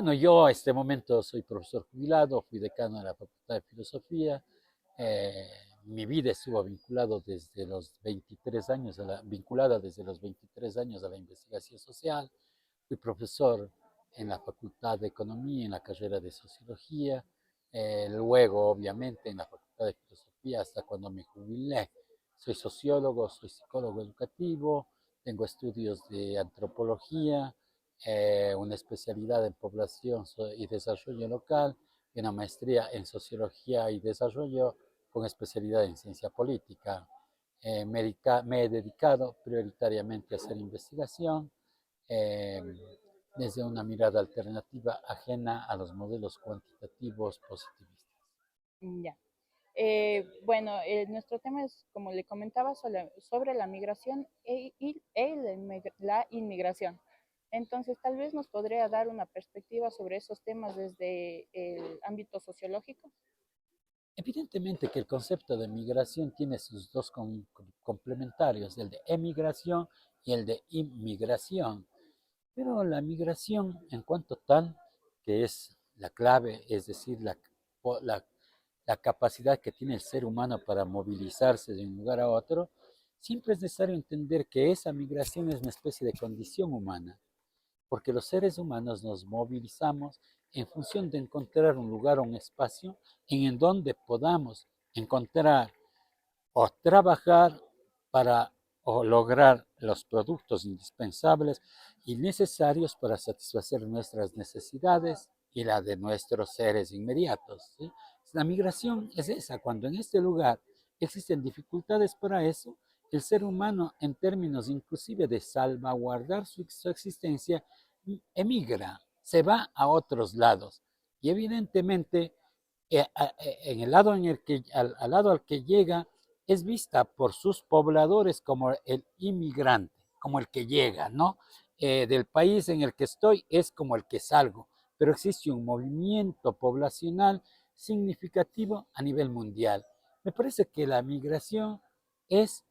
Bueno, yo a este momento soy profesor jubilado, fui decano de la Facultad de Filosofía. Eh, Mi vida estuvo vinculada desde los 23 años a la investigación social. Fui profesor en la Facultad de Economía, en la carrera de Sociología, luego obviamente en la Facultad de Filosofía hasta cuando me jubilé. Soy sociólogo, soy psicólogo educativo, tengo estudios de antropología, una especialidad en población y desarrollo local y una maestría en sociología y desarrollo con especialidad en ciencia política. Me he dedicado prioritariamente a hacer investigación eh, desde una mirada alternativa ajena a los modelos cuantitativos positivistas. Ya. Bueno, nuestro tema es, como le comentaba, sobre la migración la inmigración. Entonces, tal vez nos podría dar una perspectiva sobre esos temas desde el ámbito sociológico. Evidentemente que el concepto de migración tiene sus dos complementarios, el de emigración y el de inmigración. Pero la migración en cuanto tal, que es la clave, es decir, la, la capacidad que tiene el ser humano para movilizarse de un lugar a otro, siempre es necesario entender que esa migración es una especie de condición humana, porque los seres humanos nos movilizamos en función de encontrar un lugar o un espacio en donde podamos encontrar o trabajar para o lograr los productos indispensables y necesarios para satisfacer nuestras necesidades y la de nuestros seres inmediatos. ¿Sí? La migración es esa, cuando en este lugar existen dificultades para eso, el ser humano en términos inclusive de salvaguardar su existencia emigra, se va a otros lados y evidentemente en el lado en el que, al lado al que llega es vista por sus pobladores como el inmigrante, como el que llega, ¿no? Del país en el que estoy es como el que salgo, pero existe un movimiento poblacional significativo a nivel mundial. Me parece que la migración es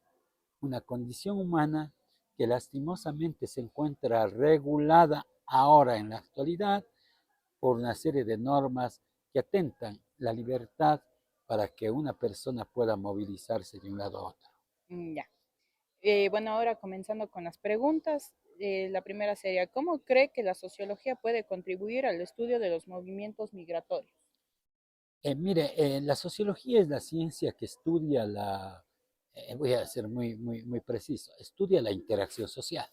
una condición humana que lastimosamente se encuentra regulada ahora en la actualidad por una serie de normas que atentan la libertad para que una persona pueda movilizarse de un lado a otro. Ya. Bueno, ahora comenzando con las preguntas. La primera sería, ¿cómo cree que la sociología puede contribuir al estudio de los movimientos migratorios? Mire, la sociología es la ciencia que estudia voy a ser muy preciso, estudia la interacción social,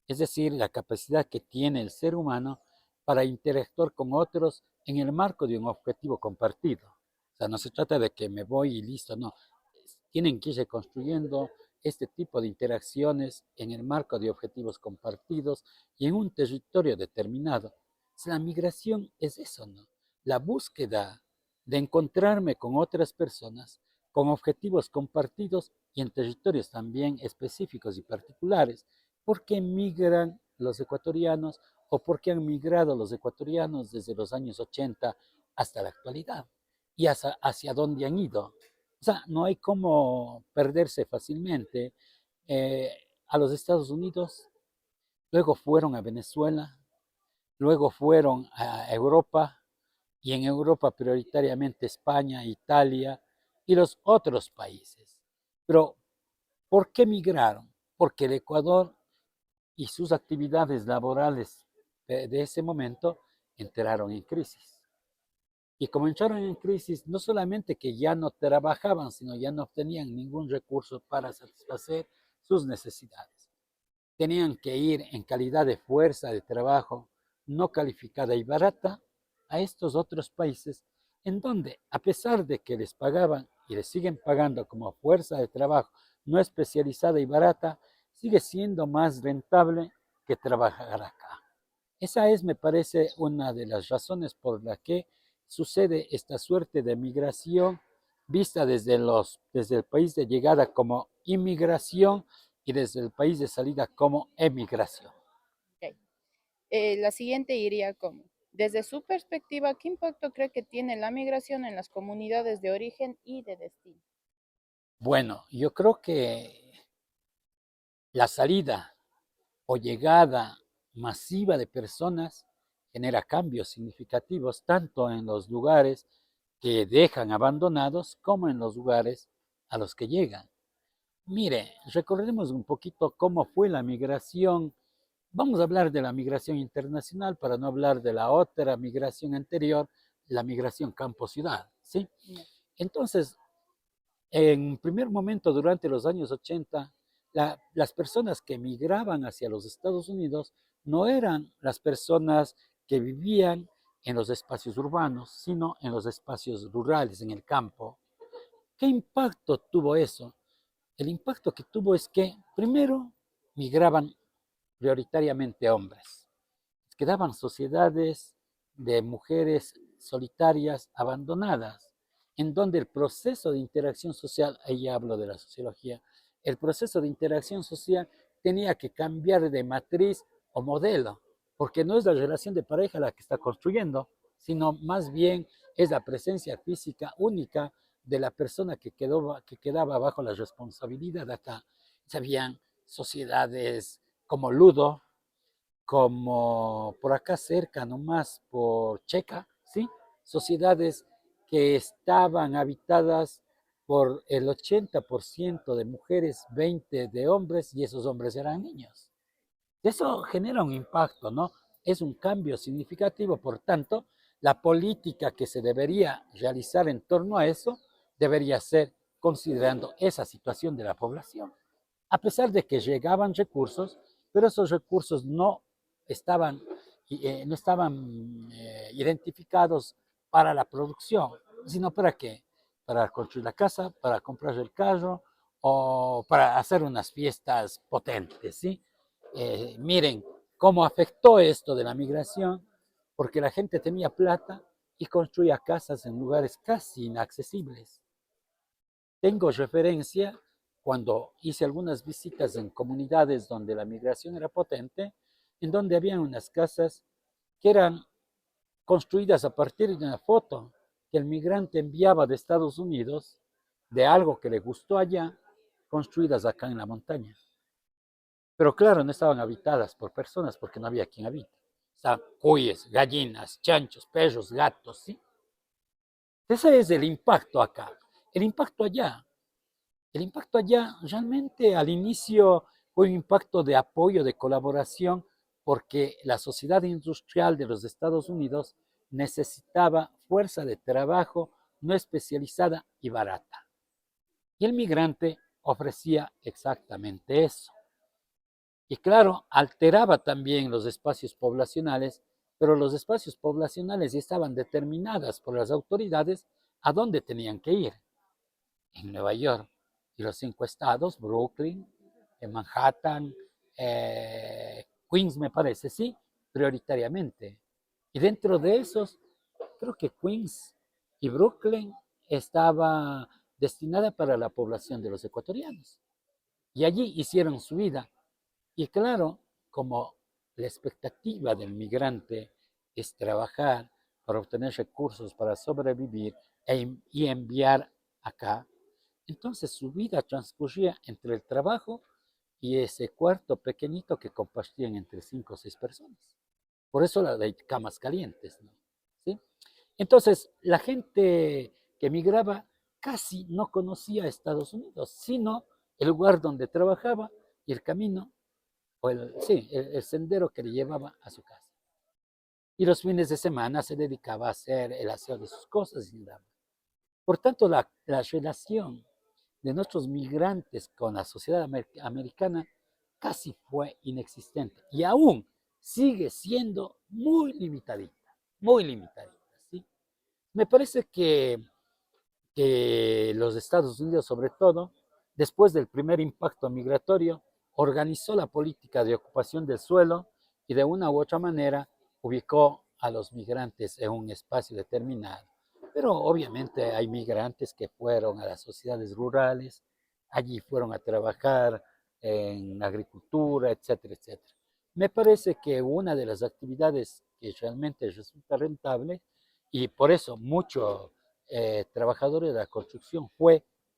es decir, la capacidad que tiene el ser humano para interactuar con otros en el marco de un objetivo compartido. O sea, no se trata de que me voy y listo, no. Tienen que irse construyendo este tipo de interacciones en el marco de objetivos compartidos y en un territorio determinado. La migración es eso, ¿no? La búsqueda de encontrarme con otras personas con objetivos compartidos y en territorios también específicos y particulares. ¿Por qué migran los ecuatorianos o por qué han migrado los ecuatorianos desde los años 80 hasta la actualidad? ¿Y hacia dónde han ido? O sea, no hay cómo perderse fácilmente. Eh, a los Estados Unidos, luego fueron a Venezuela, luego fueron a Europa y en Europa prioritariamente España, Italia y los otros países. Pero, ¿por qué migraron? Porque el Ecuador y sus actividades laborales de ese momento entraron en crisis. Y como entraron en crisis, no solamente que ya no trabajaban, sino ya no obtenían ningún recurso para satisfacer sus necesidades. Tenían que ir en calidad de fuerza de trabajo no calificada y barata a estos otros países en donde, a pesar de que les pagaban y les siguen pagando como fuerza de trabajo no especializada y barata, sigue siendo más rentable que trabajar acá. Esa es, me parece, una de las razones por la que sucede esta suerte de migración vista desde el país de llegada como inmigración y desde el país de salida como emigración. Ok. La siguiente iría como, desde su perspectiva, ¿qué impacto cree que tiene la migración en las comunidades de origen y de destino? Bueno, yo creo que la salida o llegada masiva de personas genera cambios significativos tanto en los lugares que dejan abandonados como en los lugares a los que llegan. Mire, recordemos un poquito cómo fue la migración. Vamos a hablar de la migración internacional para no hablar de la otra migración anterior, la migración campo-ciudad, ¿sí? Entonces, en primer momento, durante los años 80, las personas que migraban hacia los Estados Unidos no eran las personas que vivían en los espacios urbanos, sino en los espacios rurales, en el campo. ¿Qué impacto tuvo eso? El impacto que tuvo es que, primero, migraban prioritariamente hombres. Quedaban sociedades de mujeres solitarias, abandonadas, en donde el proceso de interacción social, ahí hablo de la sociología, el proceso de interacción social tenía que cambiar de matriz o modelo, porque no es la relación de pareja la que está construyendo, sino más bien es la presencia física única de la persona que quedaba bajo la responsabilidad de acá. Habían sociedades como Ludo, como por acá cerca, nomás por Checa, ¿sí? Sociedades que estaban habitadas por el 80% de mujeres, 20% de hombres, y esos hombres eran niños. Eso genera un impacto, ¿no? Es un cambio significativo, por tanto, la política que se debería realizar en torno a eso debería ser considerando esa situación de la población. A pesar de que llegaban recursos, pero esos recursos no estaban identificados para la producción, sino para qué? Para construir la casa, para comprar el carro o para hacer unas fiestas potentes, ¿sí? Miren cómo afectó esto de la migración, porque la gente tenía plata y construía casas en lugares casi inaccesibles. Tengo referencia cuando hice algunas visitas en comunidades donde la migración era potente, en donde había unas casas que eran construidas a partir de una foto que el migrante enviaba de Estados Unidos, de algo que le gustó allá, construidas acá en la montaña. Pero claro, no estaban habitadas por personas porque no había quien habite. Estaban cuyes, gallinas, chanchos, perros, gatos, ¿sí? Ese es el impacto acá. El impacto allá. El impacto allá realmente al inicio fue un impacto de apoyo, de colaboración, porque la sociedad industrial de los Estados Unidos necesitaba fuerza de trabajo no especializada y barata. Y el migrante ofrecía exactamente eso. Y claro, alteraba también los espacios poblacionales, pero los espacios poblacionales ya estaban determinadas por las autoridades a dónde tenían que ir. En Nueva York y los 5 estados, Brooklyn, Manhattan, Queens me parece, sí, prioritariamente. Y dentro de esos, creo que Queens y Brooklyn estaba destinada para la población de los ecuatorianos. Y allí hicieron su vida. Y claro, como la expectativa del migrante es trabajar para obtener recursos para sobrevivir y enviar acá, entonces su vida transcurría entre el trabajo y ese cuarto pequeñito que compartían entre 5 o 6 personas. Por eso la de camas calientes, ¿no? ¿Sí? Entonces, la gente que migraba casi no conocía Estados Unidos, sino el lugar donde trabajaba y el camino, o sí, el sendero que le llevaba a su casa. Y los fines de semana se dedicaba a hacer el aseo de sus cosas y nada. Por tanto, la relación de nuestros migrantes con la sociedad americana casi fue inexistente y aún sigue siendo muy limitadita, muy limitadita. ¿Sí? Me parece que los Estados Unidos, sobre todo, después del primer impacto migratorio, organizó la política de ocupación del suelo y de una u otra manera ubicó a los migrantes en un espacio determinado. Pero obviamente hay migrantes que fueron a las sociedades rurales, allí fueron a trabajar en agricultura, etcétera, etcétera. Me parece que una de las actividades que realmente resulta rentable y por eso muchos trabajadores de la construcción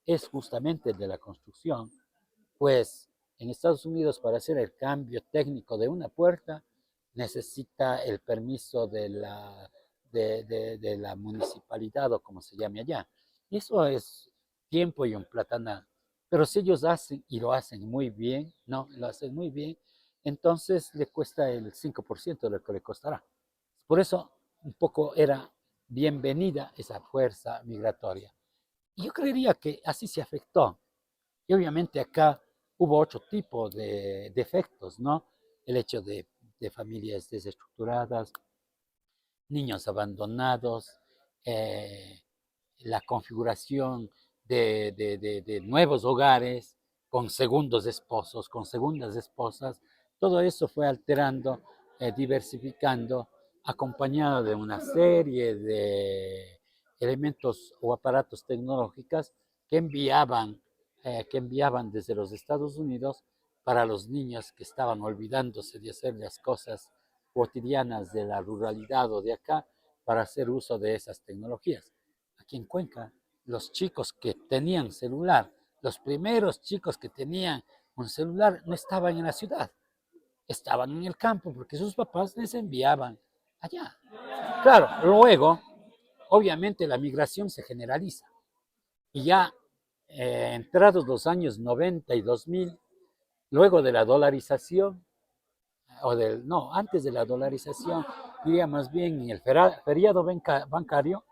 es justamente el de la construcción, pues en Estados Unidos para hacer el cambio técnico de una puerta necesita el permiso de la municipalidad o como se llame allá. Y eso es tiempo y un platanal. Pero si ellos hacen y lo hacen muy bien, no, lo hacen muy bien, entonces le cuesta el 5% de lo que le costará. Por eso un poco era bienvenida esa fuerza migratoria. Y yo creería que así se afectó. Y obviamente acá hubo otro tipo de efectos, ¿no? El hecho de familias desestructuradas, niños abandonados, eh, la configuración de nuevos hogares con segundos esposos, con segundas esposas, todo eso fue alterando, diversificando, acompañado de una serie de elementos o aparatos tecnológicos que enviaban desde los Estados Unidos para los niños que estaban olvidándose de hacer las cosas cotidianas de la ruralidad o de acá para hacer uso de esas tecnologías. Aquí en Cuenca, los chicos que tenían celular, los primeros chicos que tenían un celular no estaban en la ciudad, estaban en el campo porque sus papás les enviaban allá. Claro, luego, obviamente la migración se generaliza y ya entrados los años 90 y 2000, luego de la dolarización, no, antes de la dolarización, diría más bien en el feriado bancario,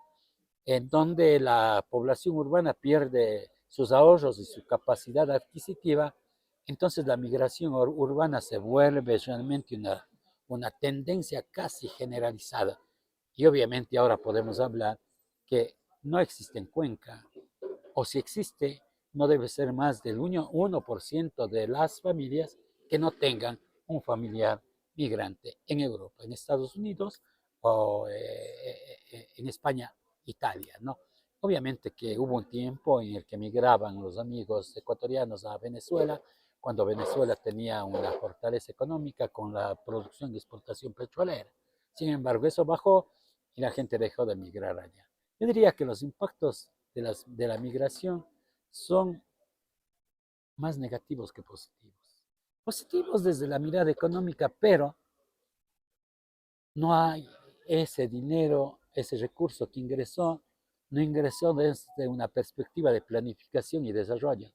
en donde la población urbana pierde sus ahorros y su capacidad adquisitiva, entonces la migración urbana se vuelve realmente una tendencia casi generalizada. Y obviamente ahora podemos hablar que no existe en Cuenca, o si existe, no debe ser más del 1% de las familias que no tengan un familiar migrante en Europa, en Estados Unidos o en España, Italia, ¿no? Obviamente que hubo un tiempo en el que migraban los amigos ecuatorianos a Venezuela, cuando Venezuela tenía una fortaleza económica con la producción y exportación petrolera. Sin embargo, eso bajó y la gente dejó de migrar allá. Yo diría que los impactos de la migración son más negativos que positivos. Positivos desde la mirada económica, pero no hay ese dinero, ese recurso que ingresó, no ingresó desde una perspectiva de planificación y desarrollo,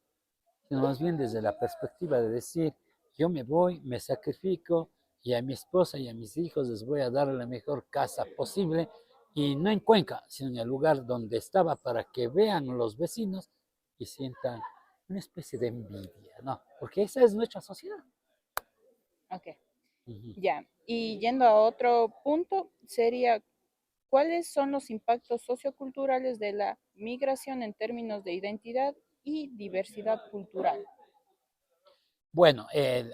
sino más bien desde la perspectiva de decir, yo me voy, me sacrifico y a mi esposa y a mis hijos les voy a dar la mejor casa posible, y no en Cuenca, sino en el lugar donde estaba para que vean los vecinos y sientan una especie de envidia, ¿no? Porque esa es nuestra sociedad. Ok, Uh-huh. ya. Y yendo a otro punto, sería, ¿cuáles son los impactos socioculturales de la migración en términos de identidad y diversidad cultural? Bueno,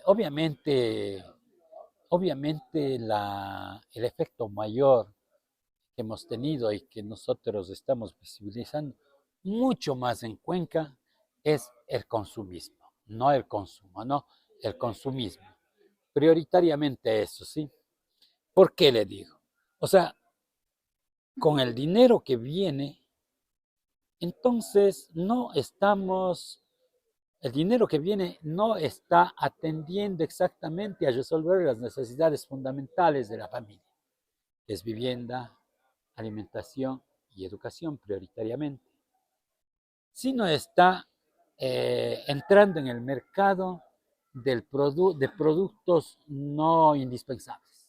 obviamente el efecto mayor que hemos tenido y que nosotros estamos visibilizando mucho más en Cuenca es el consumismo, no el consumo, no, el consumismo. Prioritariamente eso, ¿sí? ¿Por qué le digo? O sea, con el dinero que viene, entonces el dinero que viene no está atendiendo exactamente a resolver las necesidades fundamentales de la familia, que es vivienda, alimentación y educación prioritariamente, sino está entrando en el mercado de productos no indispensables,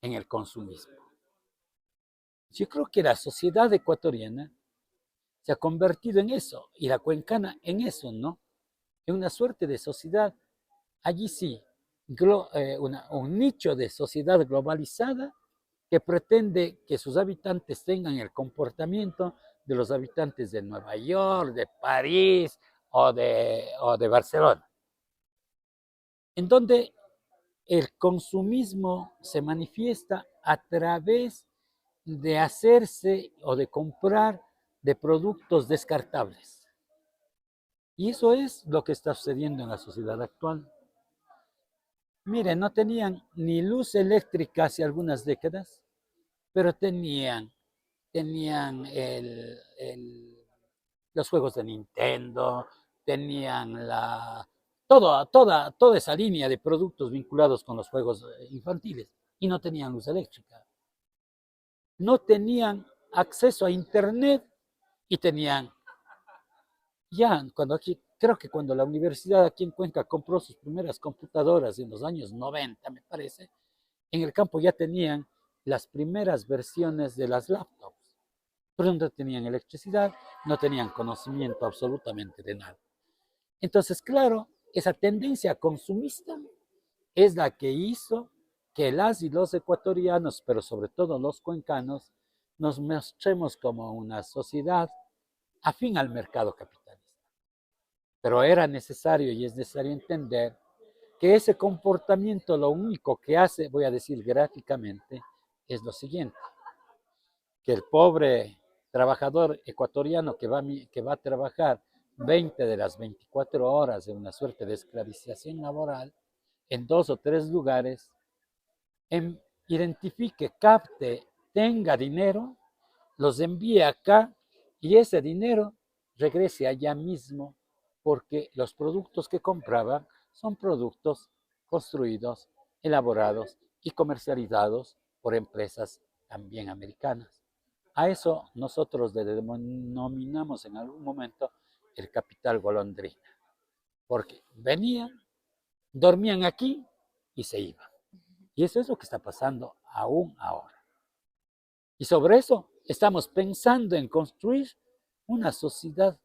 en el consumismo. Yo creo que la sociedad ecuatoriana se ha convertido en eso, y la cuencana en eso, ¿no? En una suerte de sociedad, allí sí, un nicho de sociedad globalizada que pretende que sus habitantes tengan el comportamiento de los habitantes de Nueva York, de París o de Barcelona, en donde el consumismo se manifiesta a través de hacerse o de comprar de productos descartables. Y eso es lo que está sucediendo en la sociedad actual. Miren, no tenían ni luz eléctrica hace algunas décadas, pero tenían los juegos de Nintendo, tenían toda esa línea de productos vinculados con los juegos infantiles. y no tenían luz eléctrica. No tenían acceso a internet y tenían, ya, cuando aquí, creo que cuando la universidad aquí en Cuenca compró sus primeras computadoras en los años 90, me parece, en el campo ya tenían las primeras versiones de las laptops, pero no tenían electricidad, no tenían conocimiento absolutamente de nada. Entonces, claro, esa tendencia consumista es la que hizo que las y los ecuatorianos, pero sobre todo los cuencanos, nos mostremos como una sociedad afín al mercado capitalista. Pero era necesario y es necesario entender que ese comportamiento lo único que hace, voy a decir gráficamente, es lo siguiente, que el pobre trabajador ecuatoriano que va a trabajar 20 de las 24 horas de una suerte de esclavización laboral en 2 o 3 lugares, identifique, capte, tenga dinero, los envíe acá y ese dinero regrese allá mismo porque los productos que compraban son productos construidos, elaborados y comercializados por empresas también americanas. A eso nosotros le denominamos en algún momento el capital golondrina, porque venían, dormían aquí y se iban. Y eso es lo que está pasando aún ahora. Y sobre eso estamos pensando en construir una sociedad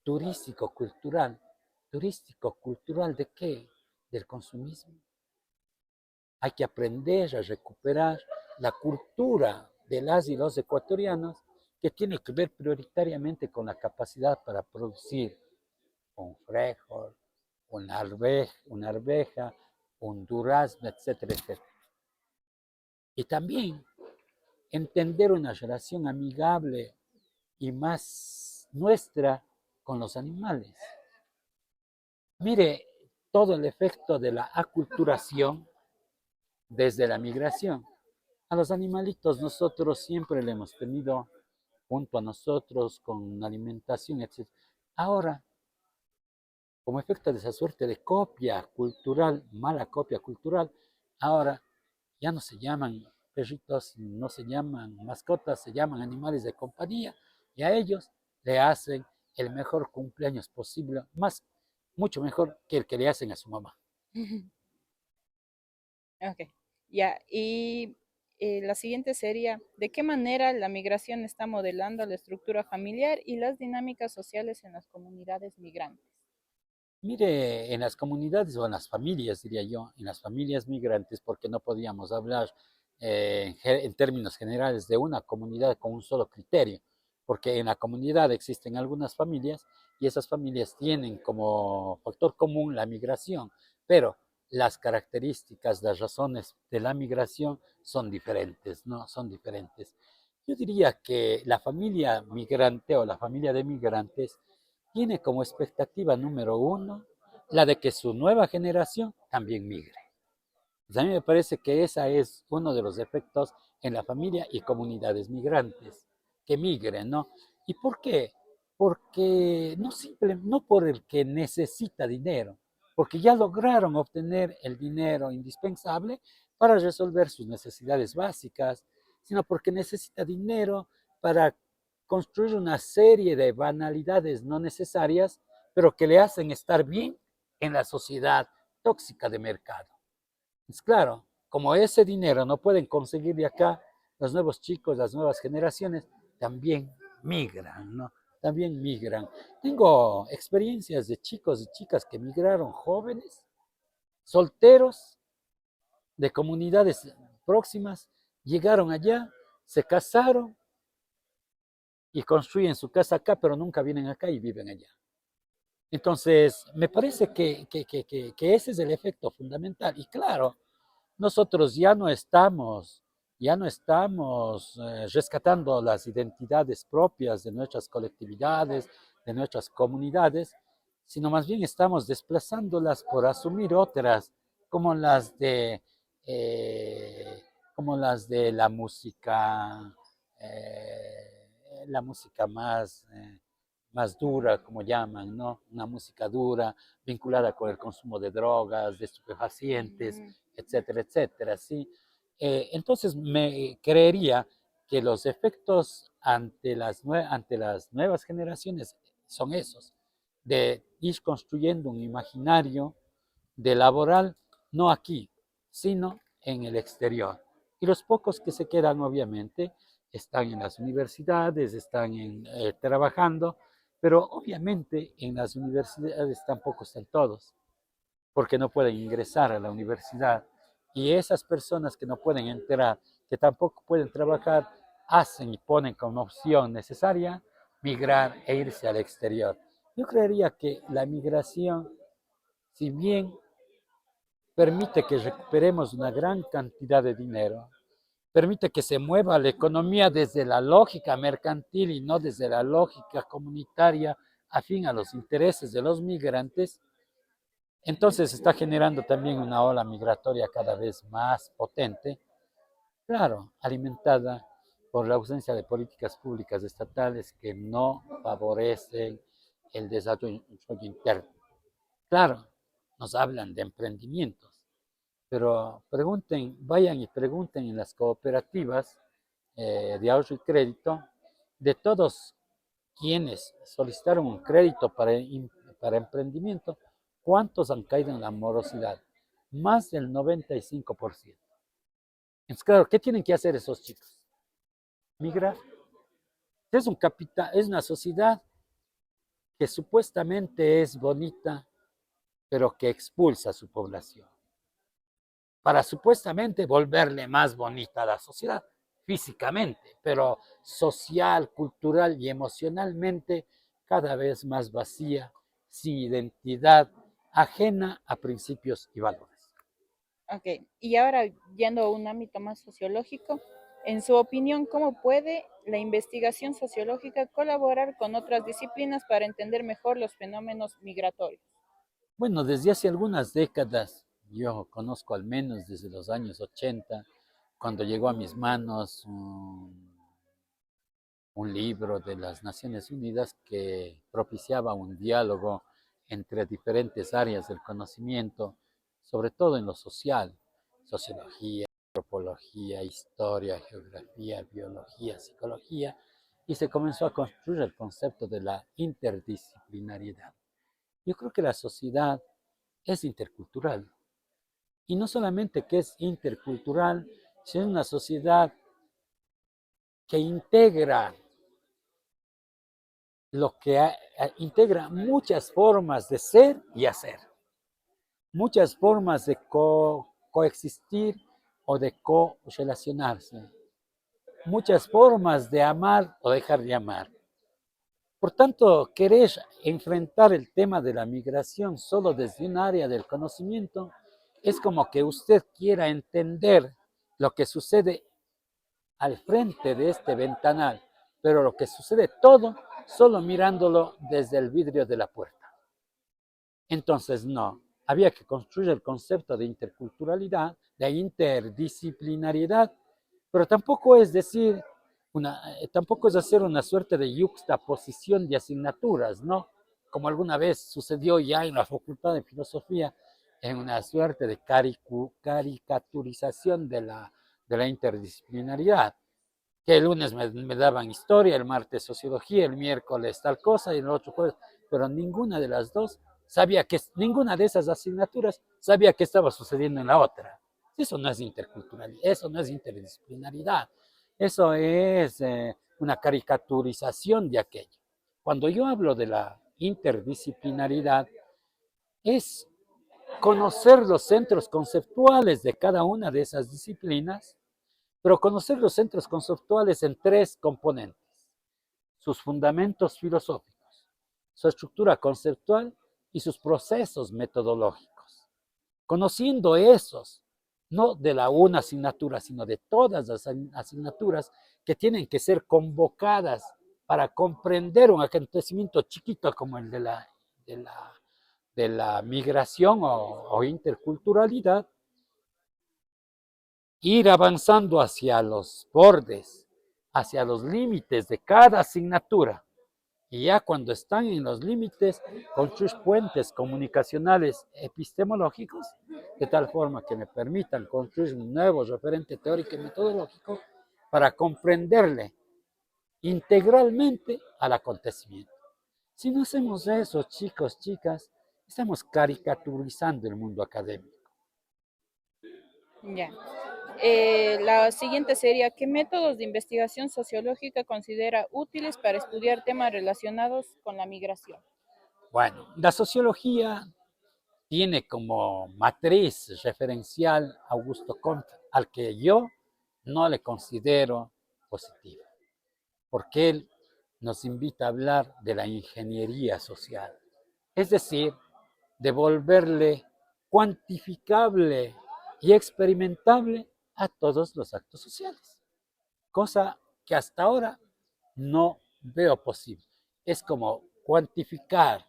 turístico-cultural. ¿Turístico-cultural de qué? Del consumismo. Hay que aprender a recuperar la cultura de las y los ecuatorianos que tiene que ver prioritariamente con la capacidad para producir un frijol, una arveja, un durazno, etcétera, etcétera. Y también entender una relación amigable y más nuestra con los animales. Mire todo el efecto de la aculturación desde la migración. A los animalitos nosotros siempre le hemos tenido junto a nosotros con alimentación, etc. Ahora, como efecto de esa suerte de copia cultural, mala copia cultural, ahora ya no se llaman perritos, no se llaman mascotas, se llaman animales de compañía y a ellos le hacen el mejor cumpleaños posible, más, mucho mejor que el que le hacen a su mamá. Ok, ya. Y la siguiente sería, ¿de qué manera la migración está modelando la estructura familiar y las dinámicas sociales en las comunidades migrantes? Mire, en las comunidades o en las familias, diría yo, en las familias migrantes, porque no podíamos hablar en términos generales de una comunidad con un solo criterio, porque en la comunidad existen algunas familias y esas familias tienen como factor común la migración, pero las características, las razones de la migración son diferentes, ¿no? Son diferentes. Yo diría que la familia migrante o la familia de migrantes tiene como expectativa número uno la de que su nueva generación también migre. Pues a mí me parece que ese es uno de los efectos en la familia y comunidades migrantes, que migren, ¿no? ¿Y por qué? Porque no por el que necesita dinero, porque ya lograron obtener el dinero indispensable para resolver sus necesidades básicas, sino porque necesita dinero para construir una serie de banalidades no necesarias, pero que le hacen estar bien en la sociedad tóxica de mercado. Es claro, como ese dinero no pueden conseguir de acá, los nuevos chicos, las nuevas generaciones, también migran, ¿no? También migran. Tengo experiencias de chicos y chicas que migraron jóvenes, solteros, de comunidades próximas, llegaron allá, se casaron y construyen su casa acá, pero nunca vienen acá y viven allá. Entonces, me parece que ese es el efecto fundamental. Y claro, nosotros ya no estamos rescatando las identidades propias de nuestras colectividades, de nuestras comunidades, sino más bien estamos desplazándolas por asumir otras, como las de, eh, como las de la música más dura, como llaman, ¿no? Una música dura, vinculada con el consumo de drogas, de estupefacientes, Mm, etcétera, etcétera, ¿sí? Entonces me creería que los efectos ante las nuevas generaciones son esos, de ir construyendo un imaginario de laboral, no aquí, sino en el exterior. Y los pocos que se quedan, obviamente, están en las universidades, están trabajando, pero obviamente en las universidades tampoco están todos, porque no pueden ingresar a la universidad. Y esas personas que no pueden entrar, que tampoco pueden trabajar, hacen y ponen como opción necesaria migrar e irse al exterior. Yo creería que la migración, si bien permite que recuperemos una gran cantidad de dinero, permite que se mueva la economía desde la lógica mercantil y no desde la lógica comunitaria afín a los intereses de los migrantes, entonces está generando también una ola migratoria cada vez más potente, claro, alimentada por la ausencia de políticas públicas estatales que no favorecen el desarrollo interno. Claro, nos hablan de emprendimientos, pero pregunten, vayan y pregunten en las cooperativas de ahorro y crédito de todos quienes solicitaron un crédito para emprendimiento, ¿cuántos han caído en la morosidad? Más del 95%. Entonces, claro, ¿qué tienen que hacer esos chicos? Migrar. Es un capital, es una sociedad que supuestamente es bonita, pero que expulsa a su población, para supuestamente volverle más bonita a la sociedad, físicamente, pero social, cultural y emocionalmente cada vez más vacía, sin identidad, ajena a principios y valores. Ok, y ahora yendo a un ámbito más sociológico, en su opinión, ¿cómo puede la investigación sociológica colaborar con otras disciplinas para entender mejor los fenómenos migratorios? Bueno, desde hace algunas décadas, yo conozco al menos desde los años 80, cuando llegó a mis manos un libro de las Naciones Unidas que propiciaba un diálogo entre diferentes áreas del conocimiento, sobre todo en lo social, sociología, antropología, historia, geografía, biología, psicología, y se comenzó a construir el concepto de la interdisciplinariedad. Yo creo que la sociedad es intercultural, y no solamente que es intercultural, sino una sociedad que integra lo que integra muchas formas de ser y hacer, muchas formas de coexistir o de correlacionarse, muchas formas de amar o dejar de amar. Por tanto, querer enfrentar el tema de la migración solo desde un área del conocimiento es como que usted quiera entender lo que sucede al frente de este ventanal, pero lo que sucede todo solo mirándolo desde el vidrio de la puerta. Entonces, no, había que construir el concepto de interculturalidad, de interdisciplinariedad, pero tampoco es decir, tampoco es hacer una suerte de yuxtaposición de asignaturas, ¿no? Como alguna vez sucedió ya en la Facultad de Filosofía, en una suerte de caricaturización de la interdisciplinariedad, que el lunes me daban historia, el martes sociología, el miércoles tal cosa y el otro jueves, pero ninguna de las dos sabía que, ninguna de esas asignaturas sabía qué estaba sucediendo en la otra. Eso no es interculturalidad, eso no es interdisciplinaridad, eso es una caricaturización de aquello. Cuando yo hablo de la interdisciplinaridad, es conocer los centros conceptuales de cada una de esas disciplinas, pero conocer los centros conceptuales en tres componentes: sus fundamentos filosóficos, su estructura conceptual y sus procesos metodológicos. Conociendo esos, no de la una asignatura, sino de todas las asignaturas que tienen que ser convocadas para comprender un acontecimiento chiquito como el de la, de la migración o interculturalidad, ir avanzando hacia los bordes, hacia los límites de cada asignatura Y ya cuando están en los límites, construir puentes comunicacionales epistemológicos, de tal forma que me permitan construir un nuevo referente teórico y metodológico para comprenderle integralmente al acontecimiento. Si no hacemos eso, chicos, chicas, estamos caricaturizando el mundo académico. Ya. La siguiente sería, ¿qué métodos de investigación sociológica considera útiles para estudiar temas relacionados con la migración? Bueno, la sociología tiene como matriz referencial Augusto Comte, al que yo no le considero positivo, porque él nos invita a hablar de la ingeniería social, es decir, de volverle cuantificable y experimentable a todos los actos sociales, cosa que hasta ahora no veo posible. Es como cuantificar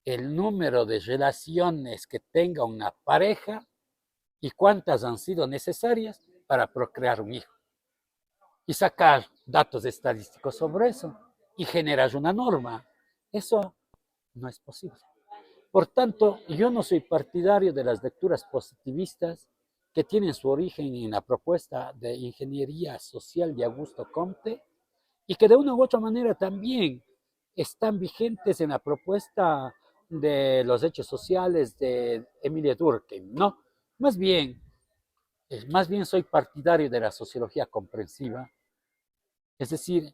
el número de relaciones que tenga una pareja y cuántas han sido necesarias para procrear un hijo. Y sacar datos estadísticos sobre eso y generar una norma. Eso no es posible. Por tanto, yo no soy partidario de las lecturas positivistas que tienen su origen en la propuesta de ingeniería social de Augusto Comte y que de una u otra manera también están vigentes en la propuesta de los hechos sociales de Emilia Durkheim, ¿no? Más bien, más bien soy partidario de la sociología comprensiva, es decir,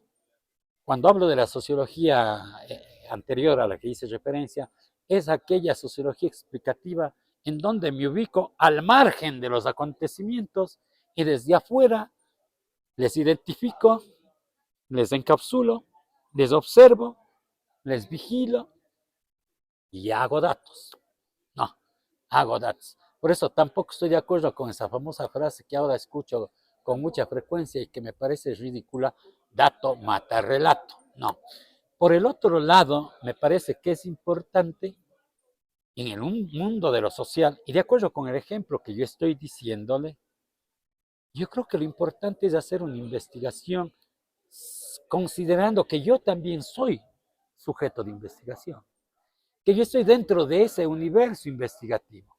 cuando hablo de la sociología anterior a la que hice referencia, es aquella sociología explicativa en donde me ubico al margen de los acontecimientos y desde afuera les identifico, les encapsulo, les observo, les vigilo y hago datos. No, hago datos. Por eso tampoco estoy de acuerdo con esa famosa frase que ahora escucho con mucha frecuencia y que me parece ridícula, dato mata relato. No. Por el otro lado, me parece que es importante en el mundo de lo social, y de acuerdo con el ejemplo que yo estoy diciéndole, yo creo que lo importante es hacer una investigación considerando que yo también soy sujeto de investigación, que yo estoy dentro de ese universo investigativo.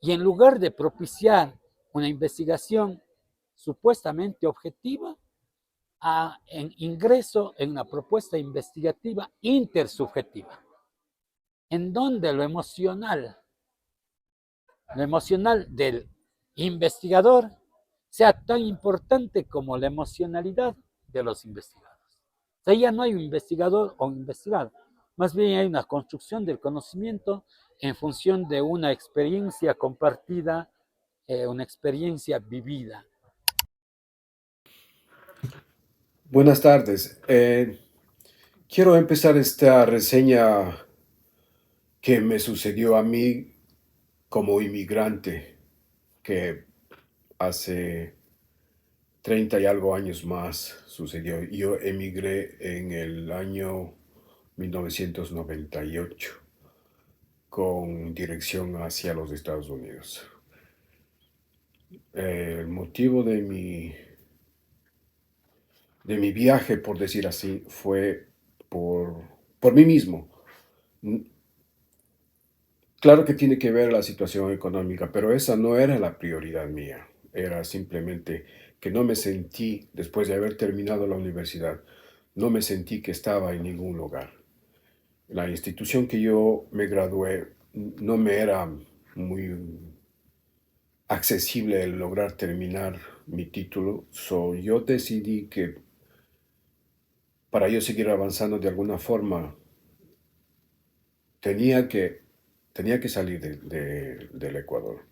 Y en lugar de propiciar una investigación supuestamente objetiva, ingreso en una propuesta investigativa intersubjetiva, en donde lo emocional del investigador sea tan importante como la emocionalidad de los investigados. O sea, ya no hay un investigador o un investigado, más bien hay una construcción del conocimiento en función de una experiencia compartida, una experiencia vivida. Buenas tardes. Quiero empezar esta reseña que me sucedió a mí como inmigrante, que hace 30 y algo años más sucedió. Yo emigré en el año 1998 con dirección hacia los Estados Unidos. El motivo de mi viaje, por decir así, fue por mí mismo. Claro que tiene que ver la situación económica, pero esa no era la prioridad mía. Era simplemente que no me sentí, después de haber terminado la universidad, no me sentí que estaba en ningún lugar. La institución que yo me gradué no me era muy accesible el lograr terminar mi título, yo decidí que para yo seguir avanzando de alguna forma tenía que, tenía que salir del Ecuador.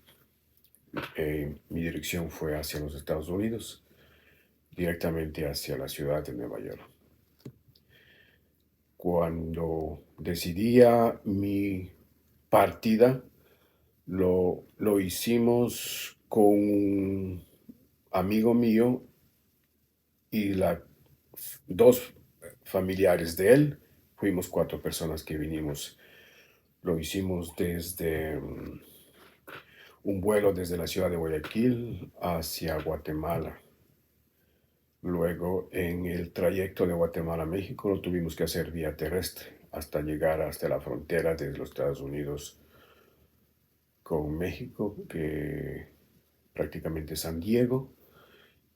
Mi dirección fue hacia los Estados Unidos, directamente hacia la ciudad de Nueva York. Cuando decidía mi partida, lo hicimos con un amigo mío y dos familiares de él. Fuimos 4 personas que vinimos. Lo hicimos desde un vuelo desde la ciudad de Guayaquil hacia Guatemala. Luego, en el trayecto de Guatemala a México, lo tuvimos que hacer vía terrestre hasta llegar hasta la frontera de los Estados Unidos con México, que prácticamente San Diego,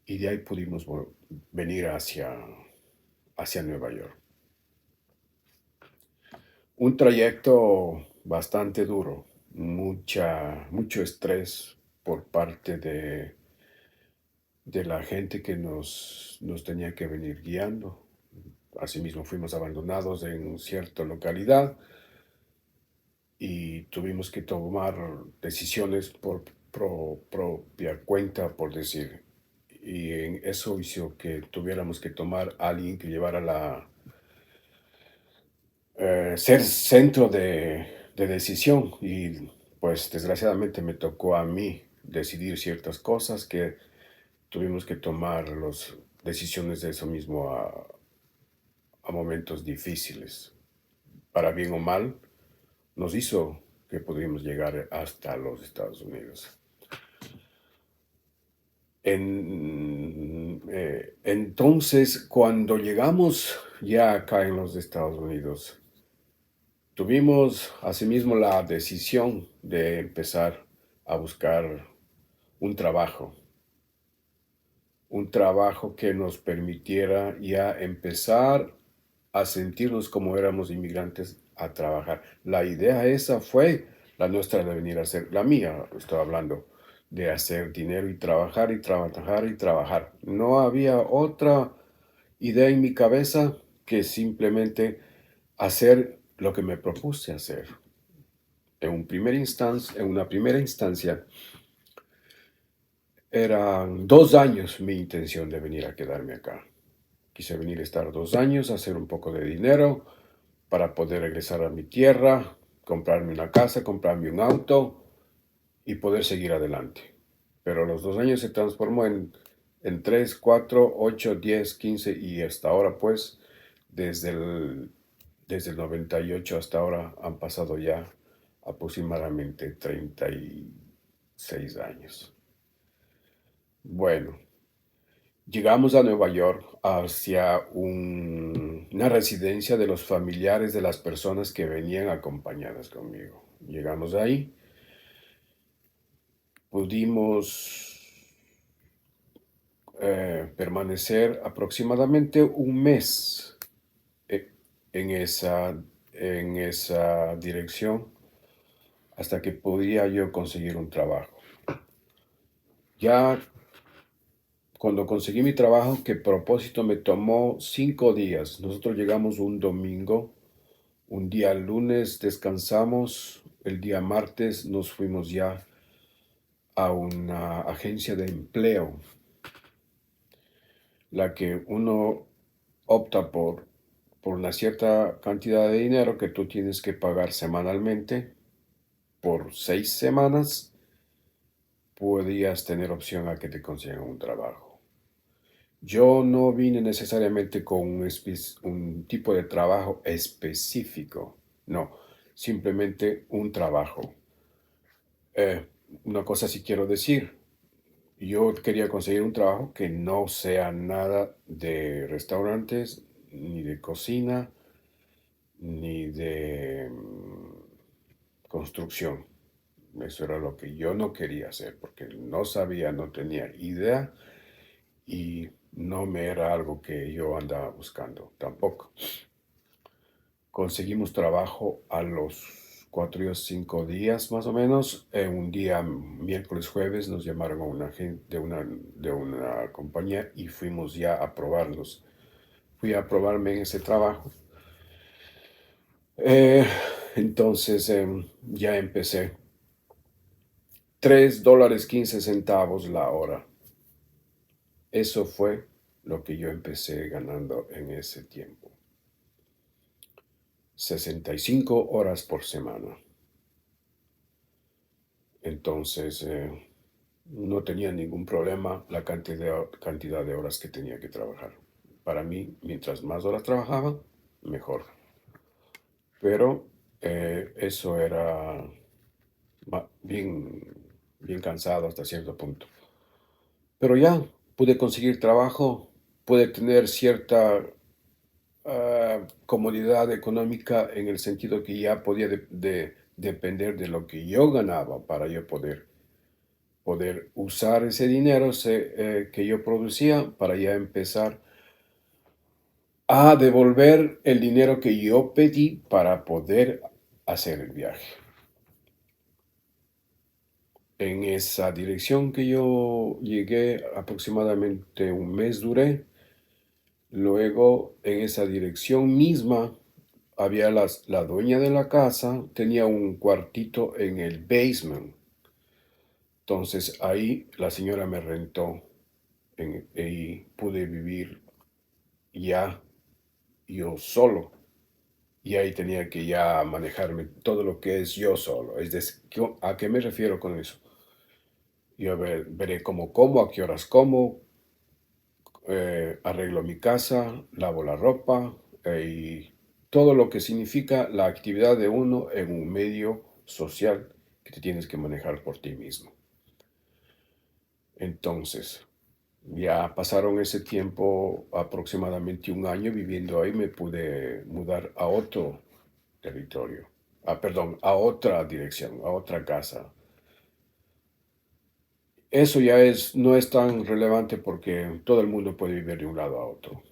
y de ahí pudimos venir hacia Nueva York. Un trayecto bastante duro, mucho estrés por parte de la gente que nos tenía que venir guiando. Asimismo, fuimos abandonados en cierta localidad y tuvimos que tomar decisiones por propia cuenta, por decir. Y en eso hizo que tuviéramos que tomar a alguien que llevara ser centro de decisión. Y pues desgraciadamente me tocó a mí decidir ciertas cosas que tuvimos que tomar las decisiones de eso mismo a momentos difíciles. Para bien o mal, nos hizo que pudimos llegar hasta los Estados Unidos. Entonces, cuando llegamos ya acá en los Estados Unidos, tuvimos asimismo la decisión de empezar a buscar un trabajo que nos permitiera ya empezar a sentirnos como éramos inmigrantes a trabajar. La idea esa fue la nuestra de venir a hacer, la mía, estoy hablando, de hacer dinero y trabajar y trabajar y trabajar. No había otra idea en mi cabeza que simplemente hacer lo que me propuse hacer. En una primera instancia, eran 2 años mi intención de venir a quedarme acá. Quise venir a estar 2 años, hacer un poco de dinero para poder regresar a mi tierra, comprarme una casa, comprarme un auto y poder seguir adelante. Pero los 2 años se transformó en 3, 4, 8, 10, 15 y hasta ahora pues, desde el 98 hasta ahora han pasado ya aproximadamente 36 años. Bueno, llegamos a Nueva York hacia una residencia de los familiares de las personas que venían acompañadas conmigo. Llegamos ahí, pudimos permanecer aproximadamente un mes eh, en esa dirección hasta que podía yo conseguir un trabajo. Ya cuando conseguí mi trabajo, que a propósito me tomó 5 días. Nosotros llegamos un domingo, un día lunes descansamos, el día martes nos fuimos ya a una agencia de empleo, la que uno opta por una cierta cantidad de dinero que tú tienes que pagar semanalmente. Por 6 semanas podías tener opción a que te consigan un trabajo. Yo no vine necesariamente con un tipo de trabajo específico, no, simplemente un trabajo. Eh, una cosa sí quiero decir, yo quería conseguir un trabajo que no sea nada de restaurantes, ni de cocina, ni de construcción. Eso era lo que yo no quería hacer, porque no sabía, no tenía idea y no me era algo que yo andaba buscando tampoco. Conseguimos trabajo a los 4 o 5 días más o menos. Un día, miércoles, jueves, nos llamaron a una gente de una compañía y fuimos ya a probarnos. Fui a probarme en ese trabajo. Eh, entonces ya empecé. $3.15 la hora. Eso fue lo que yo empecé ganando en ese tiempo. 65 horas por semana. Entonces, no tenía ningún problema la cantidad de horas que tenía que trabajar. Para mí, mientras más horas trabajaba, mejor. Pero eso era bien, bien cansado hasta cierto punto. Pero ya pude conseguir trabajo pude tener cierta comodidad económica en el sentido que ya podía depender de lo que yo ganaba para yo poder usar ese dinero que yo producía para ya empezar a devolver el dinero que yo pedí para poder hacer el viaje. En esa dirección que yo llegué, aproximadamente un mes duré. Luego, en esa dirección misma, había la dueña de la casa, tenía un cuartito en el basement. Entonces ahí la señora me rentó y pude vivir ya yo solo. Y ahí tenía que ya manejarme todo lo que es yo solo. Es decir, ¿a qué me refiero con eso? Yo veré cómo como, a qué horas como, arreglo mi casa, lavo la ropa y todo lo que significa la actividad de uno en un medio social que te tienes que manejar por ti mismo. Entonces, ya pasaron ese tiempo, aproximadamente un año viviendo ahí, me pude mudar a otro territorio, perdón, a otra dirección, a otra casa. Eso ya no es tan relevante porque todo el mundo puede vivir de un lado a otro.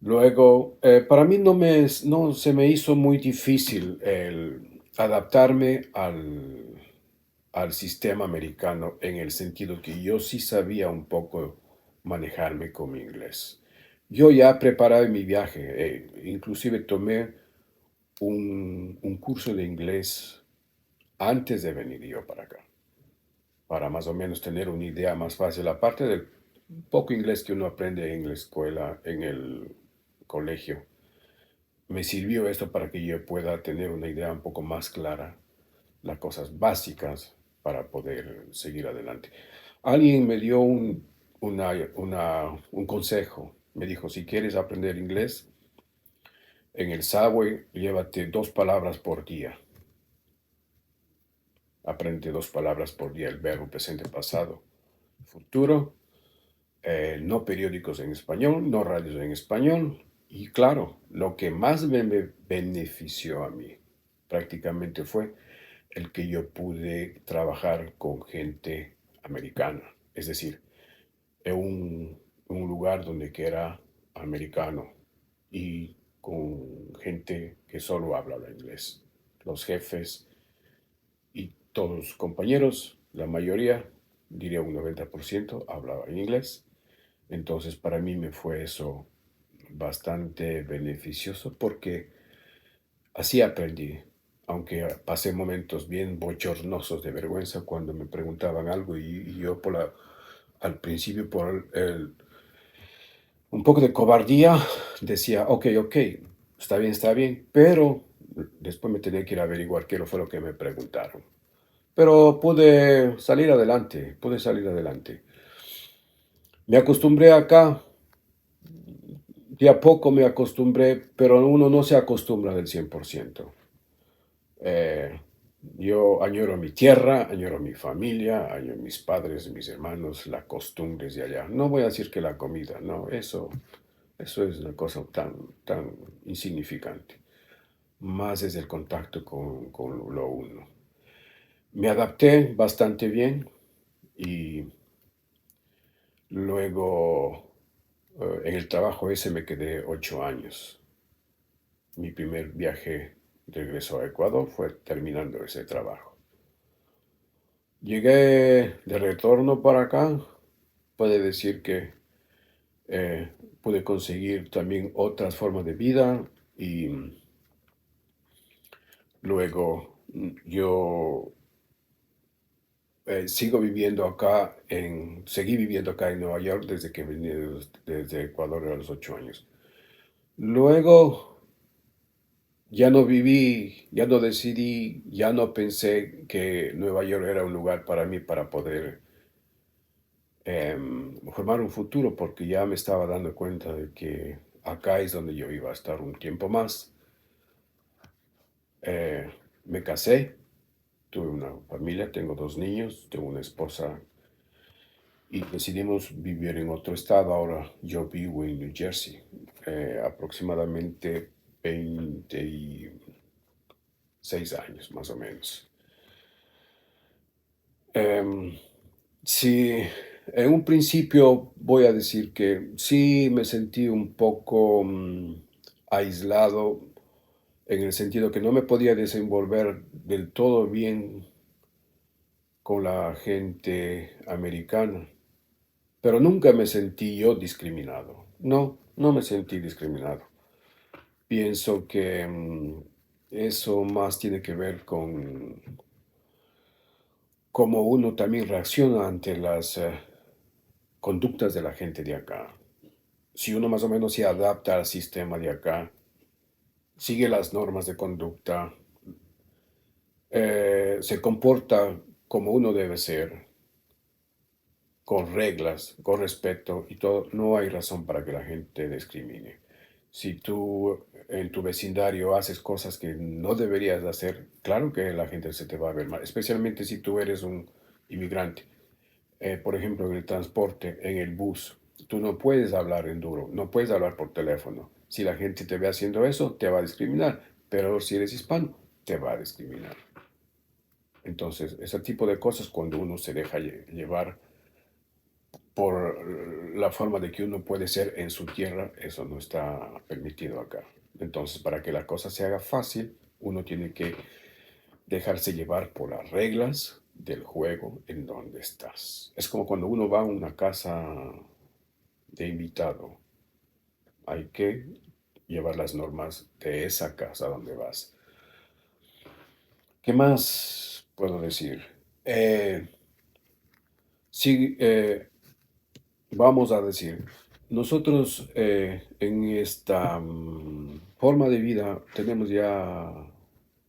Luego, para mí no se me hizo muy difícil el adaptarme al sistema americano en el sentido que yo sí sabía un poco manejarme con mi inglés. Yo ya preparaba mi viaje, inclusive tomé un curso de inglés antes de venir yo para acá, para más o menos tener una idea más fácil, aparte del poco inglés que uno aprende en la escuela, en el colegio. Me sirvió esto para que yo pueda tener una idea un poco más clara, las cosas básicas para poder seguir adelante. Alguien me dio un consejo. Me dijo, si quieres aprender inglés, en el subway llévate 2 palabras por día. Aprende 2 palabras por día, el verbo presente, pasado, futuro. No periódicos en español, no radios en español. Y claro, lo que más me benefició a mí prácticamente fue el que yo pude trabajar con gente americana, es decir, en un lugar donde que era americano y con gente que solo hablaba inglés. Los jefes y todos los compañeros, la mayoría, diría un 90%, hablaban inglés. Entonces para mí me fue eso bastante beneficioso porque así aprendí, aunque pasé momentos bien bochornosos de vergüenza cuando me preguntaban algo y yo al principio por un poco de cobardía decía, ok, ok, está bien, pero después me tenía que ir a averiguar qué fue lo que me preguntaron. Pero pude salir adelante. Me acostumbré acá, de a poco me acostumbré, pero uno no se acostumbra del 100%. Eh, yo añoro mi tierra, añoro mi familia, añoro mis padres, mis hermanos, las costumbres de allá. No voy a decir que la comida, no, eso es una cosa tan insignificante. Más es el contacto con lo uno. Me adapté bastante bien y luego en el trabajo ese me quedé 8 años. Mi primer viaje de regreso a Ecuador fue terminando ese trabajo. Llegué de retorno para acá. Puede decir que eh, pude conseguir también otras formas de vida y luego yo seguí viviendo acá en Nueva York desde que vine desde Ecuador a los 8 años. Luego ya no viví, ya no decidí, ya no pensé que Nueva York era un lugar para mí para poder formar un futuro porque ya me estaba dando cuenta de que acá es donde yo iba a estar un tiempo más. Eh, Me casé, tuve una familia, tengo 2 niños, tengo una esposa y decidimos vivir en otro estado. Ahora yo vivo en New Jersey, aproximadamente 26 años más o menos. Em, sí, en un principio voy a decir que sí me sentí un poco aislado en el sentido que no me podía desenvolver del todo bien con la gente americana, pero nunca me sentí yo discriminado. No, no me sentí discriminado. Pienso que eso más tiene que ver con cómo uno también reacciona ante las conductas de la gente de acá. Si uno más o menos se adapta al sistema de acá, sigue las normas de conducta, se comporta como uno debe ser, con reglas, con respeto y todo, no hay razón para que la gente discrimine. Si tú en tu vecindario haces cosas que no deberías hacer, claro que la gente se te va a ver mal, especialmente si tú eres un inmigrante. Por ejemplo, en el transporte, en el bus, tú no puedes hablar en duro, no puedes hablar por teléfono. Si la gente te ve haciendo eso, te va a discriminar, pero si eres hispano, te va a discriminar. Entonces, ese tipo de cosas, cuando uno se deja llevar por la forma de que uno puede ser en su tierra, eso no está permitido acá. Entonces, para que la cosa se haga fácil, uno tiene que dejarse llevar por las reglas del juego en donde estás. Es como cuando uno va a una casa de invitado. Hay que llevar las normas de esa casa donde vas. ¿Qué más puedo decir? Sí, vamos a decir, nosotros en esta forma de vida tenemos ya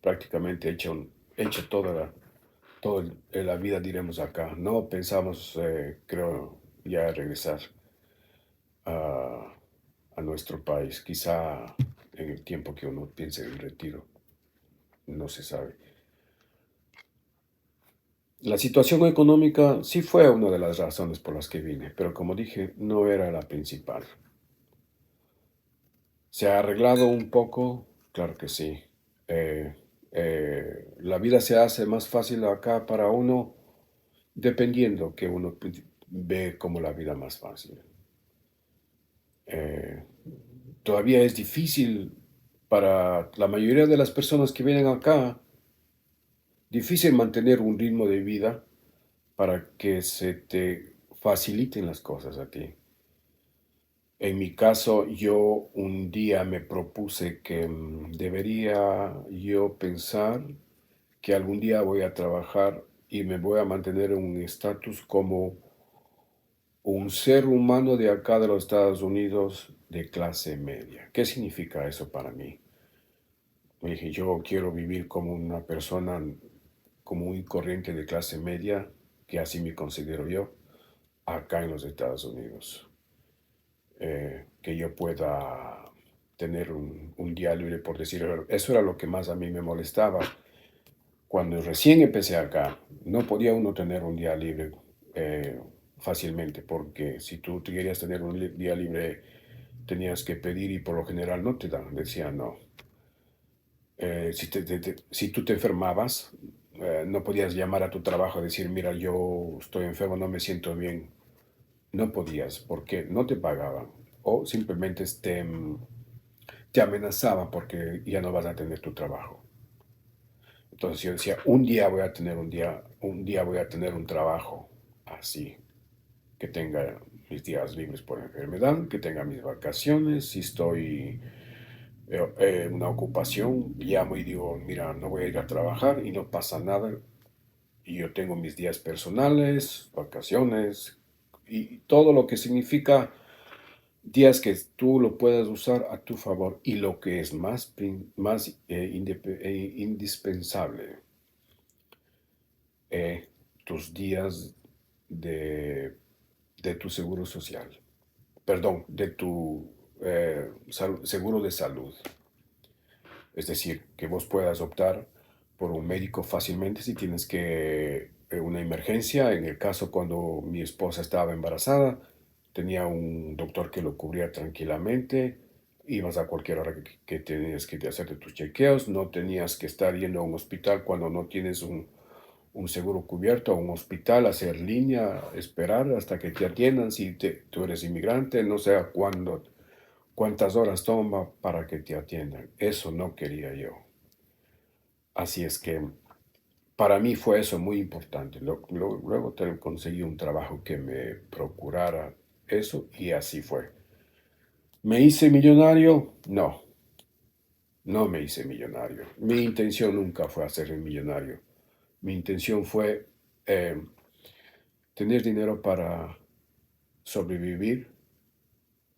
prácticamente hecho toda la vida, diremos acá. No pensamos, creo, ya regresar a, a nuestro país, quizá en el tiempo que uno piense en retiro, no se sabe. La situación económica sí fue una de las razones por las que vine, pero como dije, no era la principal. ¿Se ha arreglado un poco? Claro que sí. Eh, la vida se hace más fácil acá para uno dependiendo que uno ve como la vida más fácil. Eh, todavía es difícil para la mayoría de las personas que vienen acá, difícil mantener un ritmo de vida para que se te faciliten las cosas a ti. En mi caso, yo un día me propuse que debería yo pensar que algún día voy a trabajar y me voy a mantener en un estatus como un ser humano de acá de los Estados Unidos de clase media. ¿Qué significa eso para mí? Me dije, yo quiero vivir como una persona común y corriente de clase media, que así me considero yo, acá en los Estados Unidos. Que yo pueda tener un día libre, por decirlo. Eso era lo que más a mí me molestaba. Cuando recién empecé acá, no podía uno tener un día libre fácilmente, porque si tú querías tener un día libre, tenías que pedir y por lo general no te dan. Decían no. Si tú te enfermabas, no podías llamar a tu trabajo y decir, mira, yo estoy enfermo, no me siento bien. No podías porque no te pagaban o simplemente te amenazaban porque ya no vas a tener tu trabajo. Entonces yo decía, un día voy a tener un trabajo así, que tenga mis días libres por enfermedad, que tenga mis vacaciones, si estoy en una ocupación, llamo y digo, mira, no voy a ir a trabajar y no pasa nada. Y yo tengo mis días personales, vacaciones y todo lo que significa días que tú lo puedas usar a tu favor y lo que es más indispensable, tus días de, de tu seguro social, perdón, de tu seguro de salud. Es decir, que vos puedas optar por un médico fácilmente si tienes que una emergencia. En el caso cuando mi esposa estaba embarazada, tenía un doctor que lo cubría tranquilamente. Ibas a cualquier hora que tenías que hacerte tus chequeos. No tenías que estar yendo a un hospital cuando no tienes un seguro cubierto, a un hospital, hacer línea, esperar hasta que te atiendan. Si tú eres inmigrante, no sé cuántas horas toma para que te atiendan. Eso no quería yo. Así es que para mí fue eso muy importante. Luego conseguí un trabajo que me procurara eso y así fue. ¿Me hice millonario? No, no me hice millonario. Mi intención nunca fue hacerme millonario. Mi intención fue eh, tener dinero para sobrevivir,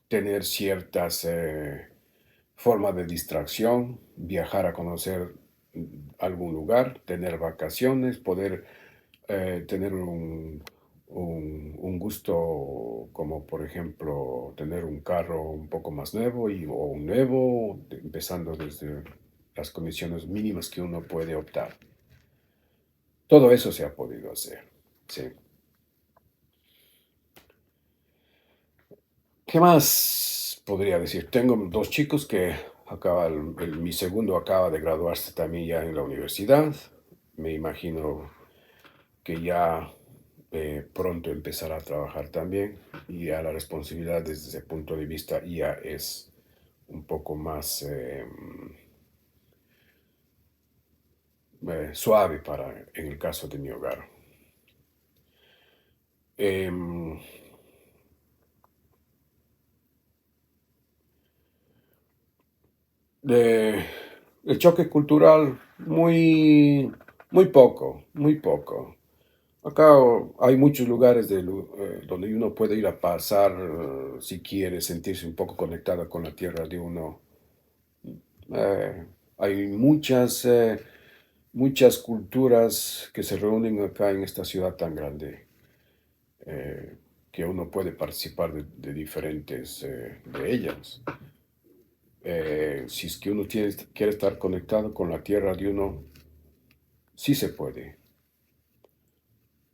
tener ciertas formas de distracción, viajar a conocer algún lugar, tener vacaciones, poder tener un gusto como por ejemplo tener un carro un poco más nuevo o un nuevo, empezando desde las condiciones mínimas que uno puede optar. Todo eso se ha podido hacer. Sí. ¿Qué más podría decir? Tengo dos chicos que mi segundo acaba de graduarse también ya en la universidad. Me imagino que ya pronto empezará a trabajar también y ya la responsabilidad desde ese punto de vista ya es un poco más suave en el caso de mi hogar. Em, de- el choque cultural, muy poco, muy poco. Acá hay muchos lugares donde uno puede ir a pasar si quiere sentirse un poco conectado con la tierra de uno. Hay muchas culturas que se reúnen acá en esta ciudad tan grande, eh, que uno puede participar de diferentes de ellas. Si es que uno quiere estar conectado con la tierra de uno, sí se puede,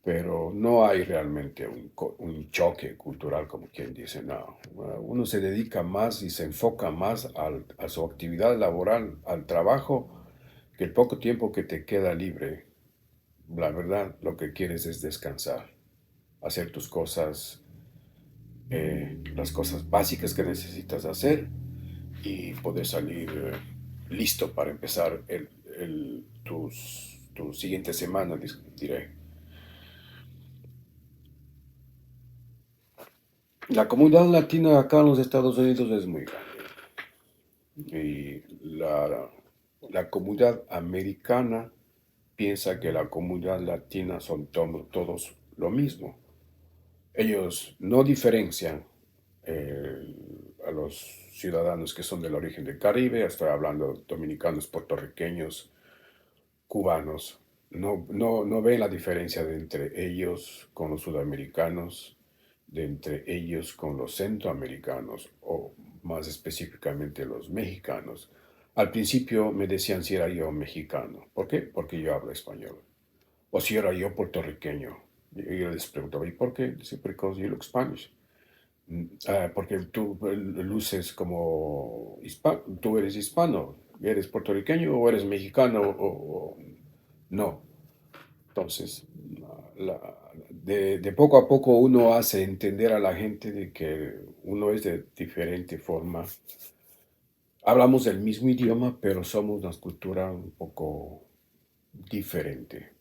pero no hay realmente un choque cultural como quien dice, no. Uno se dedica más y se enfoca más a su actividad laboral, al trabajo, que el poco tiempo que te queda libre, la verdad, lo que quieres es descansar, hacer tus cosas, las cosas básicas que necesitas hacer y poder salir listo para empezar tu siguiente semana, diré. La comunidad latina acá en los Estados Unidos es muy grande y la comunidad americana piensa que la comunidad latina son todos lo mismo. Ellos no diferencian eh, a los ciudadanos que son del origen del Caribe, estoy hablando de dominicanos, puertorriqueños, cubanos. No ven la diferencia de entre ellos con los sudamericanos, de entre ellos con los centroamericanos o más específicamente los mexicanos. Al principio me decían si era yo mexicano. ¿Por qué? Porque yo hablo español. O si era yo puertorriqueño. Y yo les preguntaba, ¿y por qué? Dice, because you look Spanish. Porque tú luces como hispano, tú eres hispano, eres puertorriqueño o eres mexicano o no. Entonces, de poco a poco uno hace entender a la gente de que uno es de diferente forma. Hablamos el mismo idioma, pero somos una cultura un poco diferente.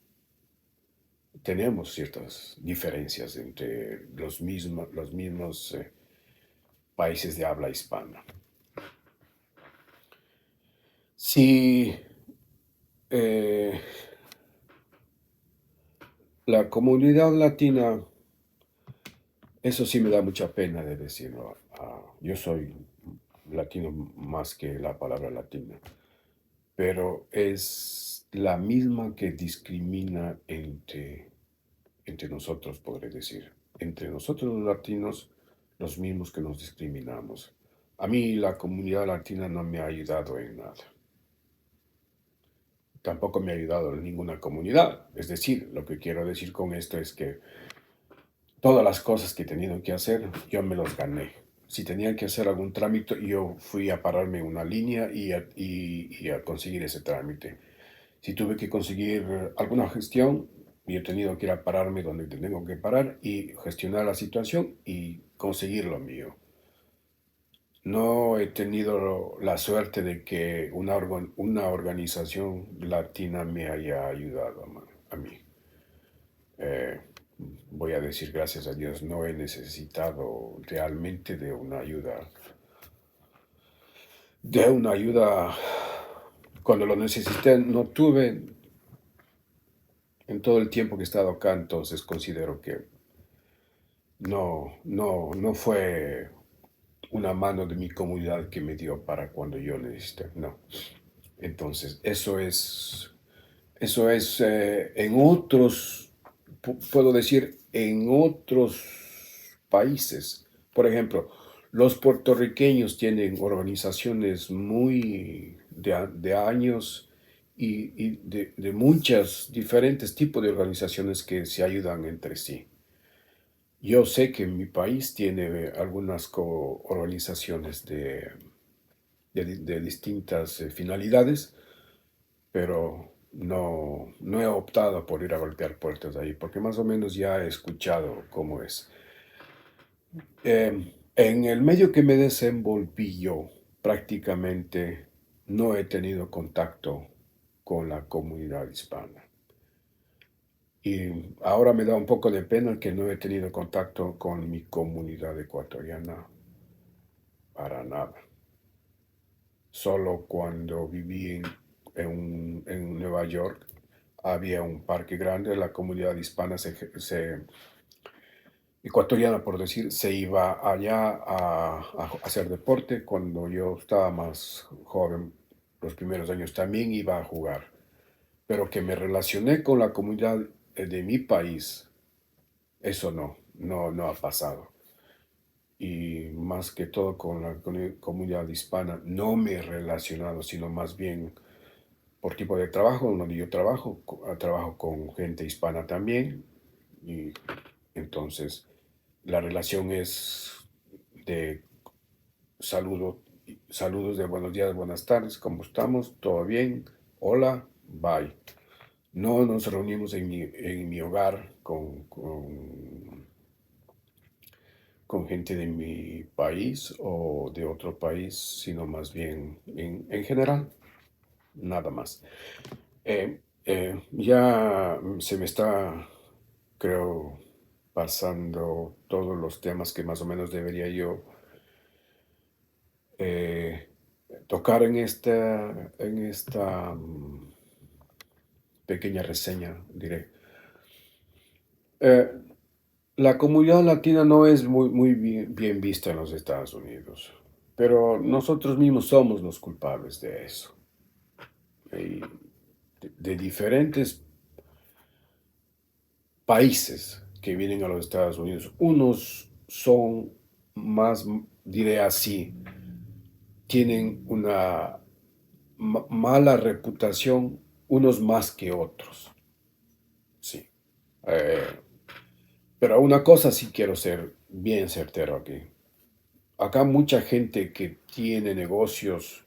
Tenemos ciertas diferencias entre los mismos países de habla hispana. Si eh, la comunidad latina, eso sí me da mucha pena de decirlo. Yo soy latino más que la palabra latina, pero es la misma que discrimina entre nosotros, podré decir. Entre nosotros los latinos, los mismos que nos discriminamos. A mí la comunidad latina no me ha ayudado en nada. tampoco me ha ayudado en ninguna comunidad. Es decir, lo que quiero decir con esto es que todas las cosas que he tenido que hacer, yo me los gané. Si tenía que hacer algún trámite, yo fui a pararme en una línea y a conseguir ese trámite. Si tuve que conseguir alguna gestión, yo he tenido que ir a pararme donde tengo que parar y gestionar la situación y conseguir lo mío. No he tenido la suerte de que una organización latina me haya ayudado a mí. Eh, Voy a decir gracias a Dios, no he necesitado realmente de una ayuda. Cuando lo necesité, no tuve en todo el tiempo que he estado acá, entonces considero que no fue una mano de mi comunidad que me dio para cuando yo necesité, no. Entonces, eso es en otros, puedo decir, en otros países. Por ejemplo, los puertorriqueños tienen organizaciones muy de años y de muchos diferentes tipos de organizaciones que se ayudan entre sí. Yo sé que mi país tiene algunas organizaciones de distintas finalidades, pero no he optado por ir a golpear puertas ahí, porque más o menos ya he escuchado cómo es. En el medio que me desenvolví yo, prácticamente no he tenido contacto con la comunidad hispana. Y ahora me da un poco de pena que no he tenido contacto con mi comunidad ecuatoriana para nada. Solo cuando viví en Nueva York había un parque grande, la comunidad hispana ecuatoriana, por decir, se iba allá a hacer deporte. Cuando yo estaba más joven, los primeros años también iba a jugar, pero que me relacioné con la comunidad de mi país, eso no ha pasado. Y más que todo con la comunidad hispana, no me he relacionado, sino más bien por tipo de trabajo, donde yo trabajo con gente hispana también, y entonces la relación es de saludos de buenos días, buenas tardes, ¿cómo estamos? ¿Todo bien? Hola, bye. No nos reunimos en mi hogar con gente de mi país o de otro país, sino más bien en general, nada más. Ya se me está, creo, pasando todos los temas que más o menos debería yo eh, tocar en esta pequeña reseña, diré. Eh, la comunidad latina no es muy bien vista en los Estados Unidos, pero nosotros mismos somos los culpables de eso. Y de diferentes países que vienen a los Estados Unidos, unos son más, diré así, tienen una mala reputación, unos más que otros. Sí. Eh, pero una cosa sí quiero ser bien certero aquí. Acá mucha gente que tiene negocios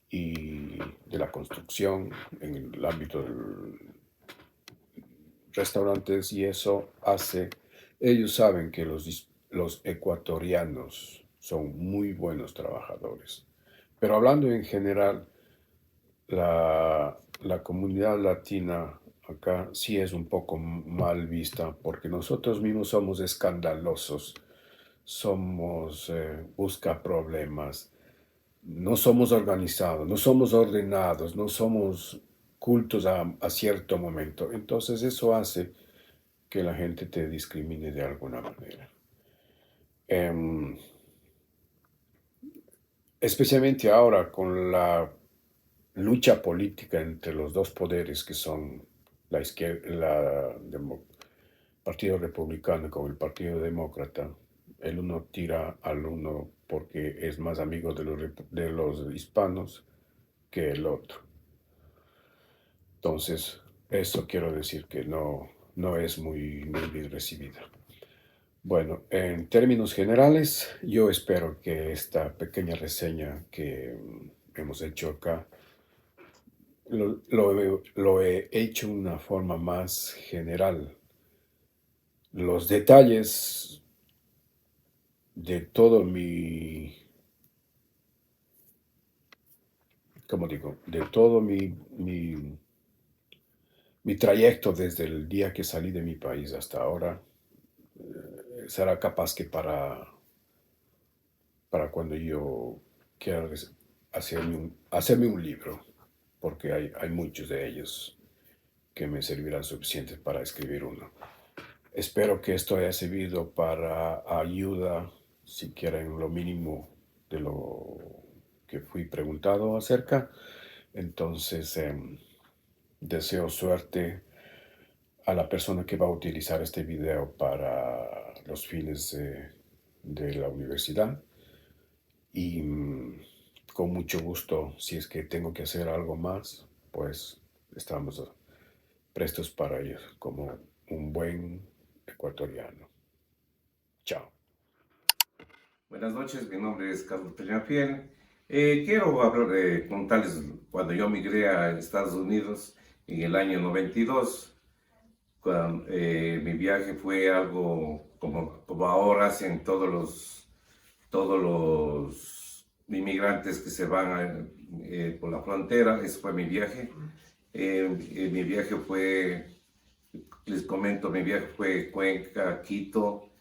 y de la construcción en el ámbito del restaurantes y eso hace, ellos saben que los ecuatorianos son muy buenos trabajadores. Pero hablando en general, la comunidad latina acá sí es un poco mal vista porque nosotros mismos somos escandalosos, somos busca problemas, no somos organizados, no somos ordenados, no somos cultos a cierto momento. Entonces eso hace que la gente te discrimine de alguna manera. Em, Especialmente ahora con la lucha política entre los dos poderes que son la izquierda, Partido Republicano con el Partido Demócrata. El uno tira al uno porque es más amigo de los hispanos que el otro. Entonces, eso quiero decir que no es muy bien recibida. Bueno, en términos generales, yo espero que esta pequeña reseña que hemos hecho acá lo he hecho de una forma más general. Los detalles de todo ¿cómo digo? De todo mi trayecto desde el día que salí de mi país hasta ahora, será capaz que para cuando yo quiera hacerme un libro, porque hay muchos de ellos que me servirán suficientes para escribir uno. Espero que esto haya servido para ayuda, siquiera en lo mínimo de lo que fui preguntado acerca. Entonces, deseo suerte a la persona que va a utilizar este video para los fines de la universidad. Y con mucho gusto, si es que tengo que hacer algo más, pues estamos prestos para ir como un buen ecuatoriano. Chao. Buenas noches, mi nombre es Carlos Peñafiel. Quiero contarles cuando yo migré a Estados Unidos en el año 92. Mi viaje fue algo como ahora hacen todos los inmigrantes que se van por la frontera. Ese fue mi viaje. Mi viaje fue, les comento, mi viaje fue Cuenca, Quito,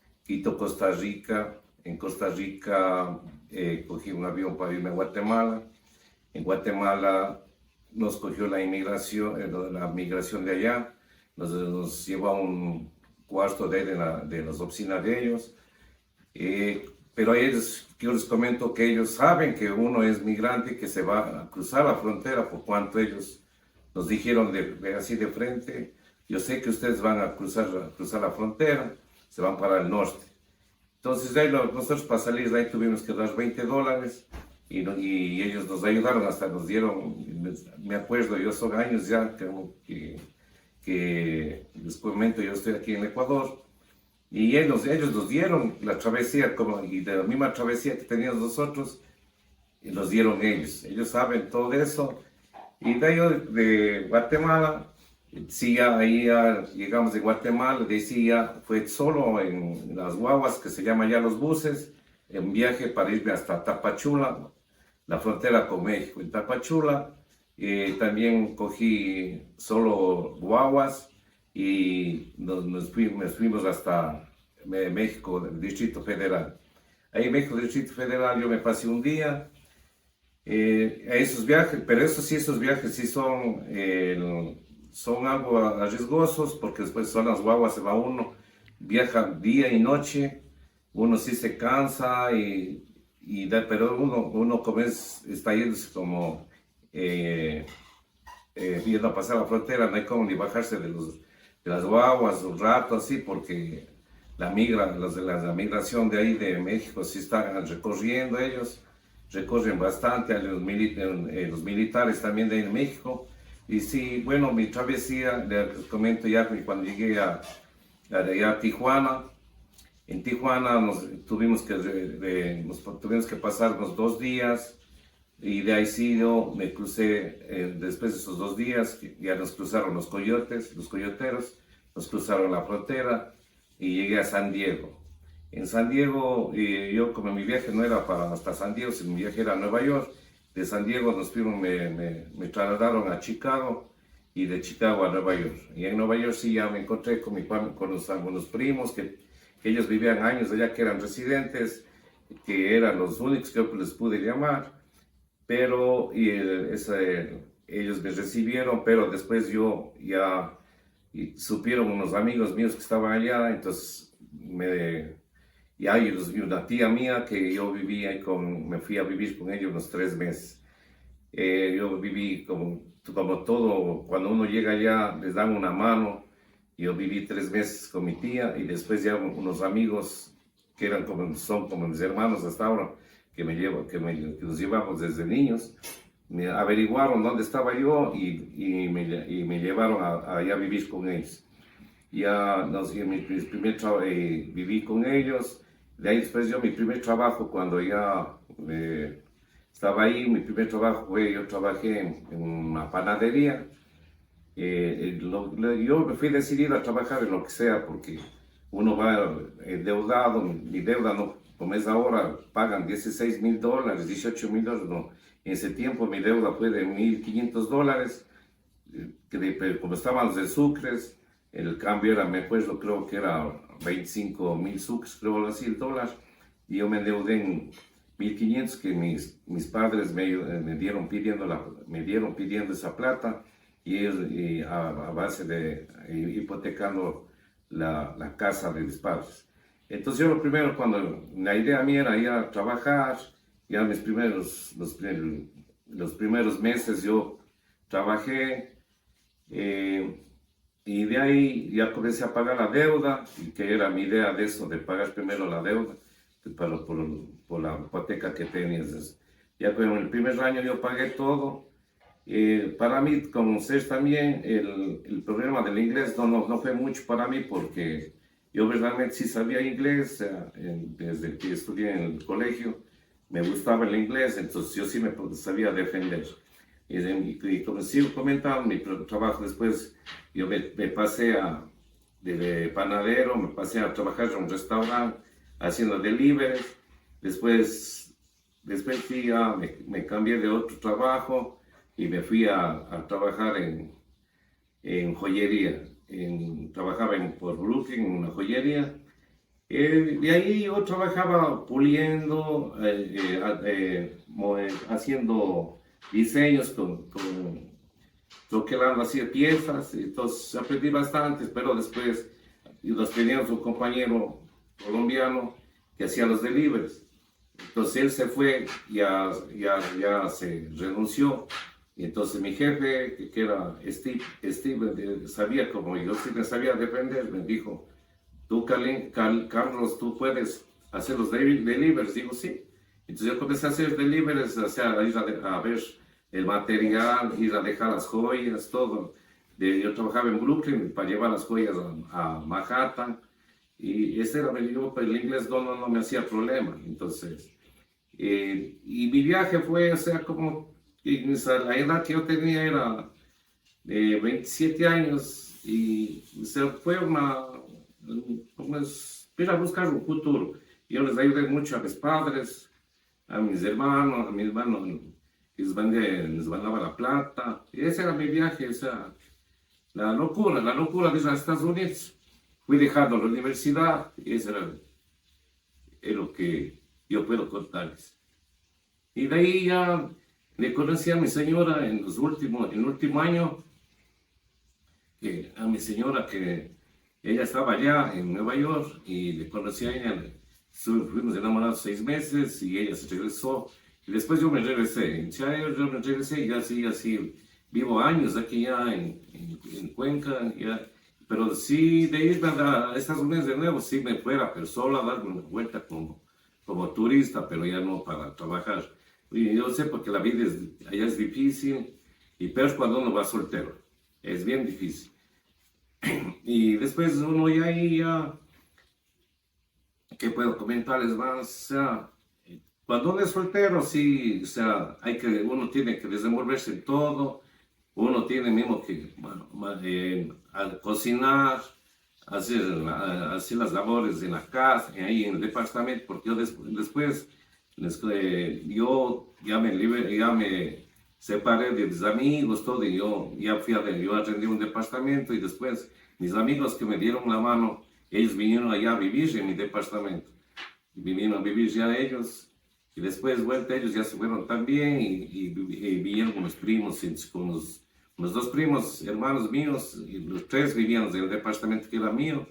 Costa Rica. En Costa Rica cogí un avión para irme a Guatemala. En Guatemala nos cogió la migración de allá. Nos llevó a un cuarto de las oficinas de ellos. Pero a ellos, yo les comento que ellos saben que uno es migrante y que se va a cruzar la frontera, por cuanto ellos nos dijeron así de frente: yo sé que ustedes van a cruzar la frontera, se van para el norte. Entonces nosotros para salir de ahí tuvimos que dar $20 y ellos nos ayudaron, hasta nos dieron, me acuerdo, yo son años ya que les comento, yo estoy aquí en Ecuador, y ellos nos dieron la travesía, y de la misma travesía que teníamos nosotros, y nos dieron ellos saben todo eso. Y de ahí de Guatemala, sí, ahí ya llegamos de Guatemala, de ahí ya fue solo en las guaguas, que se llaman ya los buses, en viaje para irme hasta Tapachula, la frontera con México. En Tapachula también cogí solo guaguas y nos fuimos hasta México, el Distrito Federal. Ahí en México, el Distrito Federal, yo me pasé un día. A esos viajes, pero esos viajes sí son algo arriesgosos, porque después son las guaguas, se va uno, viaja día y noche, uno sí se cansa, pero uno está yéndose como viendo a pasar la frontera, no hay como ni bajarse de las guaguas un rato así, porque los de la migración de ahí de México sí están recorriendo ellos. Recorren bastante, a los militares también de ahí en México. Y sí, bueno, mi travesía, les comento ya cuando llegué a Tijuana. En Tijuana tuvimos que pasar unos 2 días, y de ahí sí yo me crucé, después de esos 2 días, ya nos cruzaron los coyoteros, nos cruzaron la frontera y llegué a San Diego. En San Diego, yo, como mi viaje no era hasta San Diego, sino mi viaje era a Nueva York. De San Diego me trasladaron a Chicago, y de Chicago a Nueva York. Y en Nueva York sí ya me encontré con algunos primos que ellos vivían años allá, que eran residentes, que eran los únicos que yo les pude llamar. Pero ellos me recibieron, pero después supieron unos amigos míos que estaban allá, entonces y hay una tía mía que yo vivía me fui a vivir con ella unos 3 meses. Yo viví como todo, cuando uno llega allá les dan una mano. Yo viví 3 meses con mi tía, y después ya unos amigos que son como mis hermanos hasta ahora, que nos llevamos desde niños. me averiguaron dónde estaba yo y me llevaron allá a vivir con ellos. Ya viví con ellos, de ahí después yo mi primer trabajo cuando ya estaba ahí, mi primer trabajo fue, yo trabajé en una panadería. Yo me fui decidido a trabajar en lo que sea porque uno va endeudado, mi deuda no, como es ahora, pagan $16,000, $18,000, no. En ese tiempo mi deuda fue de $1,500, como estábamos de sucres, el cambio era, me acuerdo, creo que era 25,000 sucres, creo algo así el dólar, y yo me endeudé en 1,500 que mis padres me dieron pidiendo esa plata, y ellos a base de hipotecando la casa de mis padres. Entonces yo lo primero, cuando la idea mía era ir a trabajar, ya los primeros meses yo trabajé, y de ahí ya comencé a pagar la deuda, y que era mi idea de eso, de pagar primero la deuda por la hipoteca que tenías. Ya con el primer año yo pagué todo. Para mí, conocer también el problema del inglés no fue mucho para mí porque yo realmente sí sabía inglés, desde que estudié en el colegio me gustaba el inglés, entonces yo sí me sabía defender. Y como sigo comentando, mi trabajo después, yo me pasé de panadero, me pasé a trabajar en un restaurante haciendo deliveries, después sí, ya me cambié de otro trabajo y me fui a trabajar en joyería. Trabajaba por Brooklyn en una joyería. De ahí yo trabajaba puliendo, haciendo diseños, troquelando así piezas. Entonces aprendí bastante, pero después teníamos un compañero colombiano que hacía los deliveries. Entonces él se fue, ya se renunció. Y entonces mi jefe, que era Steve, sabía como yo sí me sabía defender, me dijo, tú, Carlos, tú puedes hacer los deliveries. Digo, sí. Entonces yo comencé a hacer deliveries, o sea, ir a ver el material, ir a dejar las joyas, todo. Yo trabajaba en Brooklyn para llevar las joyas a Manhattan. Y ese era el inglés no me hacía problema. Entonces, y mi viaje fue, o sea, como la edad que yo tenía era de 27 años y o sea, fue ir a buscar un futuro. Yo les ayudé mucho a mis padres, a mis hermanos, les mandaba la plata. Y ese era mi viaje, o sea, la locura de ir a Estados Unidos. Fui dejando la universidad y eso es lo que yo puedo contarles. Y de ahí ya le conocí a mi señora en el último año, a mi señora que ella estaba allá en Nueva York y le conocí a ella, fuimos enamorados 6 meses y ella se regresó. Y después yo me regresé, yo me regresé y así, vivo años aquí ya en Cuenca, ya. Pero sí, de irme a Estados Unidos de nuevo, sí me fuera, pero solo a darme una vuelta como turista, pero ya no para trabajar. Y yo sé porque la vida allá es difícil, y peor cuando uno va soltero, es bien difícil. Y después uno ya, ¿qué puedo comentarles más? O sea, cuando uno es soltero, sí, o sea, uno tiene que desenvolverse en todo. Uno tiene mismo que cocinar, hacer las labores en la casa, ahí en el departamento, porque yo después yo ya me separé de mis amigos, todo, y yo arrendé un departamento y después mis amigos que me dieron la mano, ellos vinieron allá a vivir en mi departamento, y vinieron a vivir ya ellos. Y después, vuelta, ellos ya se fueron también y vinieron con los primos, con los 2 primos, hermanos míos, y los 3 vivían en el departamento que era mío.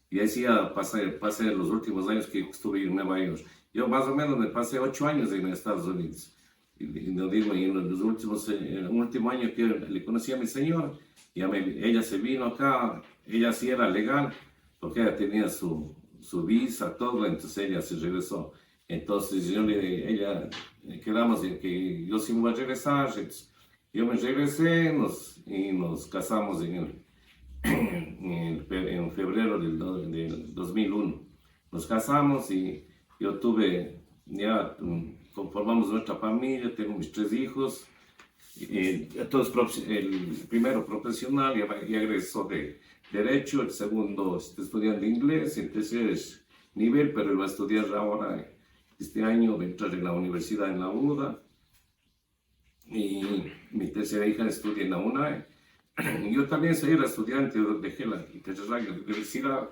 Y así ya pasé los últimos años que estuve en Nueva York. Yo más o menos me pasé 8 años en Estados Unidos. Y en el último año que le conocí a mi señora, ella se vino acá, ella sí era legal, porque ella tenía su visa, todo, entonces ella se regresó. Entonces ella quedamos en que yo sí me voy a regresar. Yo me regresé y nos casamos en febrero del 2001. Nos casamos y yo conformamos nuestra familia, tengo mis 3 hijos. Todos, el primero profesional, ya egresó de Derecho, el segundo está estudiando inglés, el tercero es nivel, pero él va a estudiar ahora, este año, va a entrar en la universidad en la UDA, y mi tercera hija estudia en la UNAE. Yo también soy el estudiante, dejé la universidad,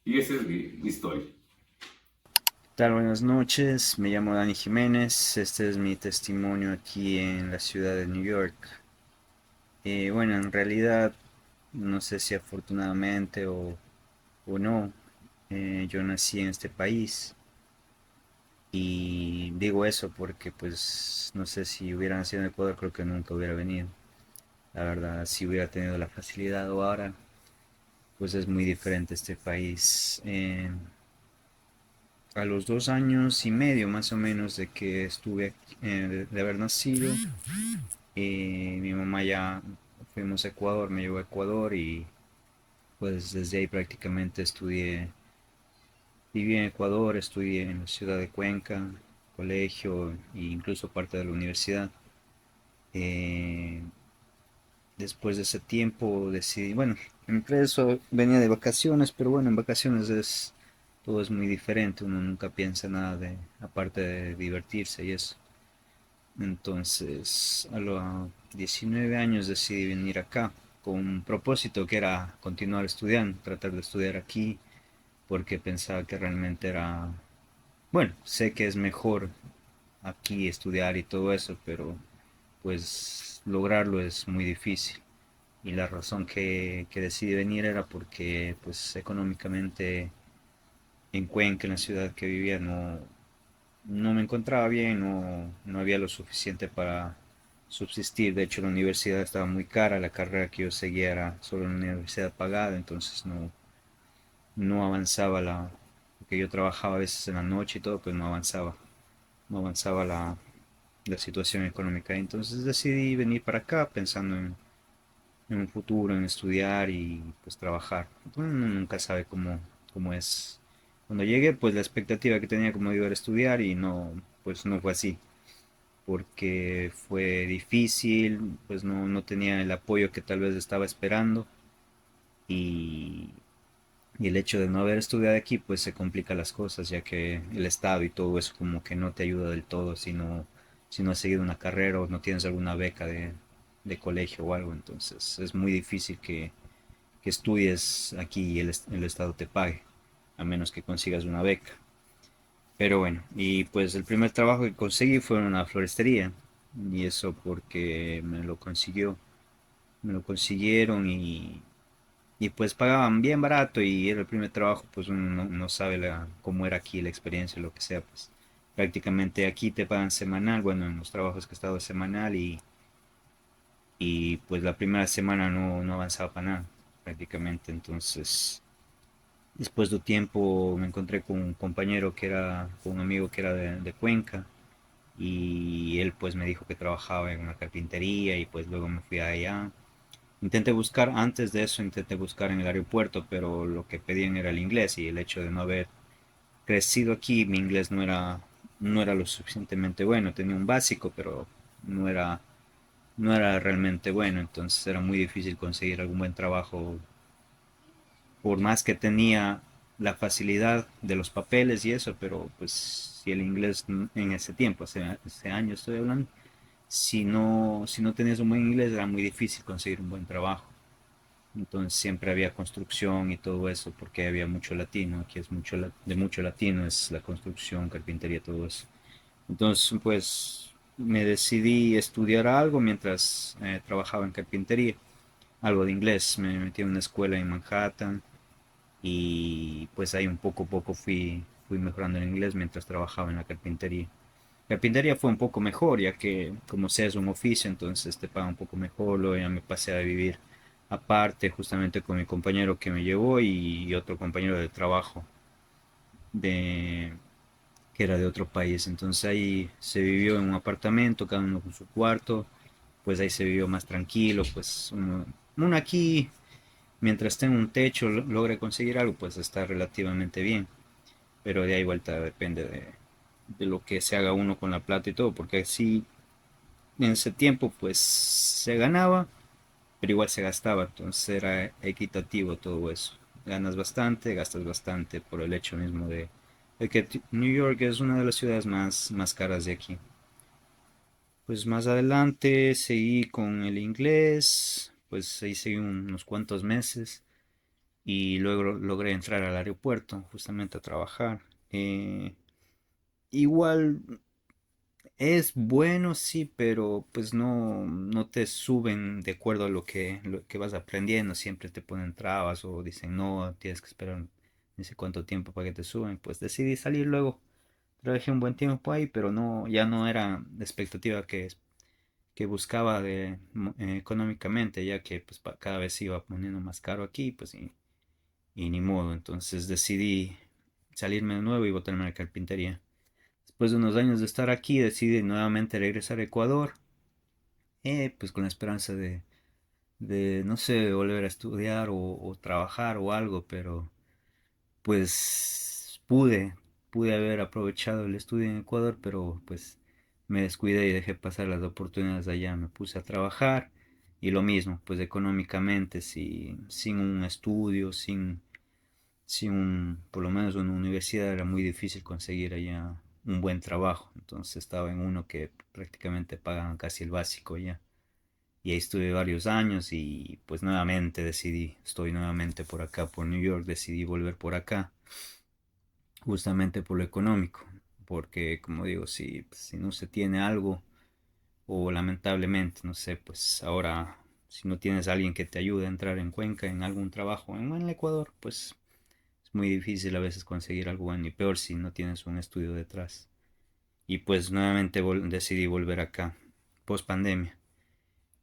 y esa es mi historia. ¿Qué tal? Buenas noches, me llamo Dani Jiménez, este es mi testimonio aquí en la ciudad de New York. Bueno, en realidad no sé si afortunadamente o no, yo nací en este país y digo eso porque pues no sé si hubiera nacido en Ecuador, creo que nunca hubiera venido. La verdad, si hubiera tenido la facilidad o ahora, pues es muy diferente este país. A los 2 años y medio más o menos de que estuve de haber nacido, mi mamá ya fuimos a Ecuador, me llevó a Ecuador y pues desde ahí prácticamente viví en Ecuador, estudié en la ciudad de Cuenca, colegio e incluso parte de la universidad. Eh, Después de ese tiempo decidí, bueno, entre eso venía de vacaciones, pero bueno, en vacaciones todo es muy diferente, uno nunca piensa nada aparte de divertirse y eso. Entonces, a los 19 años decidí venir acá con un propósito que era continuar estudiando, tratar de estudiar aquí, porque pensaba que realmente era, bueno, sé que es mejor aquí estudiar y todo eso, pero pues lograrlo es muy difícil. Y la razón que decidí venir era porque pues económicamente en Cuenca, en la ciudad que vivía, no me encontraba bien, no había lo suficiente para subsistir. De hecho, la universidad estaba muy cara, la carrera que yo seguía era solo una universidad pagada, entonces no avanzaba porque yo trabajaba a veces en la noche y todo, pues no avanzaba la situación económica. Entonces decidí venir para acá pensando en un futuro, en estudiar y pues trabajar. Uno nunca sabe cómo es. Cuando llegué, pues la expectativa que tenía como iba a estudiar y no, pues no fue así, porque fue difícil, pues no tenía el apoyo que tal vez estaba esperando y, y el hecho de no haber estudiado aquí, pues se complica las cosas, ya que el estado y todo eso como que no te ayuda del todo si no has seguido una carrera o no tienes alguna beca de colegio o algo, entonces es muy difícil que estudies aquí y el Estado te pague, a menos que consigas una beca. Pero bueno, y pues el primer trabajo que conseguí fue en una floristería, y eso porque me lo consiguieron y pues pagaban bien barato y era el primer trabajo, pues uno no sabe cómo era aquí la experiencia, lo que sea, pues prácticamente aquí te pagan semanal, bueno, en los trabajos que he estado semanal y pues la primera semana no avanzaba para nada, prácticamente. Entonces, después de un tiempo me encontré con un amigo que era de Cuenca y él pues me dijo que trabajaba en una carpintería y pues luego me fui allá. Antes de eso intenté buscar en el aeropuerto, pero lo que pedían era el inglés y el hecho de no haber crecido aquí, mi inglés no era lo suficientemente bueno, tenía un básico, pero no era realmente bueno, entonces era muy difícil conseguir algún buen trabajo, por más que tenía la facilidad de los papeles y eso, pero pues si el inglés en ese tiempo, hace años estoy hablando, si no tenías un buen inglés era muy difícil conseguir un buen trabajo. Entonces siempre había construcción y todo eso, porque había mucho latino, aquí es de mucho latino, es la construcción, carpintería, todo eso. Entonces, pues me decidí estudiar algo mientras trabajaba en carpintería, algo de inglés. Me metí en una escuela en Manhattan y pues ahí un poco a poco fui mejorando el inglés mientras trabajaba en la carpintería. Carpintería fue un poco mejor, ya que como sea es un oficio, entonces te paga un poco mejor. Luego ya me pasé a vivir aparte, justamente con mi compañero que me llevó y otro compañero de trabajo de, que era de otro país. Entonces ahí se vivió en un apartamento, cada uno con su cuarto, pues ahí se vivió más tranquilo, pues uno aquí, mientras tenga un techo, logre conseguir algo, pues está relativamente bien, pero de ahí vuelta depende de lo que se haga uno con la plata y todo, porque así en ese tiempo pues se ganaba, pero igual se gastaba, entonces era equitativo todo eso. Ganas bastante, gastas bastante por el hecho mismo de que New York es una de las ciudades más caras de aquí. Pues más adelante seguí con el inglés, pues ahí seguí unos cuantos meses y luego logré entrar al aeropuerto justamente a trabajar. Igual es bueno, sí, pero pues no te suben de acuerdo a lo que vas aprendiendo. Siempre te ponen trabas o dicen no, tienes que esperar no sé cuánto tiempo para que te suben. Pues decidí salir luego. Trabajé un buen tiempo ahí, pero no, ya no era la expectativa que buscaba económicamente, ya que pues cada vez se iba poniendo más caro aquí, pues y ni modo. Entonces decidí salirme de nuevo y botarme a la carpintería. Después de unos años de estar aquí, decidí nuevamente regresar a Ecuador, pues con la esperanza no sé, volver a estudiar o trabajar o algo, pero pues pude haber aprovechado el estudio en Ecuador, pero pues me descuidé y dejé pasar las oportunidades allá, me puse a trabajar y lo mismo, pues económicamente, sin un estudio, por lo menos una universidad era muy difícil conseguir allá un buen trabajo, entonces estaba en uno que prácticamente pagaban casi el básico ya. Y ahí estuve varios años y pues nuevamente estoy nuevamente por acá, por New York, decidí volver por acá justamente por lo económico, porque como digo, si no se tiene algo, o lamentablemente, no sé, pues ahora, si no tienes a alguien que te ayude a entrar en Cuenca en algún trabajo en el Ecuador, pues es muy difícil a veces conseguir algo bueno y peor si no tienes un estudio detrás. Y pues nuevamente decidí volver acá, post pandemia.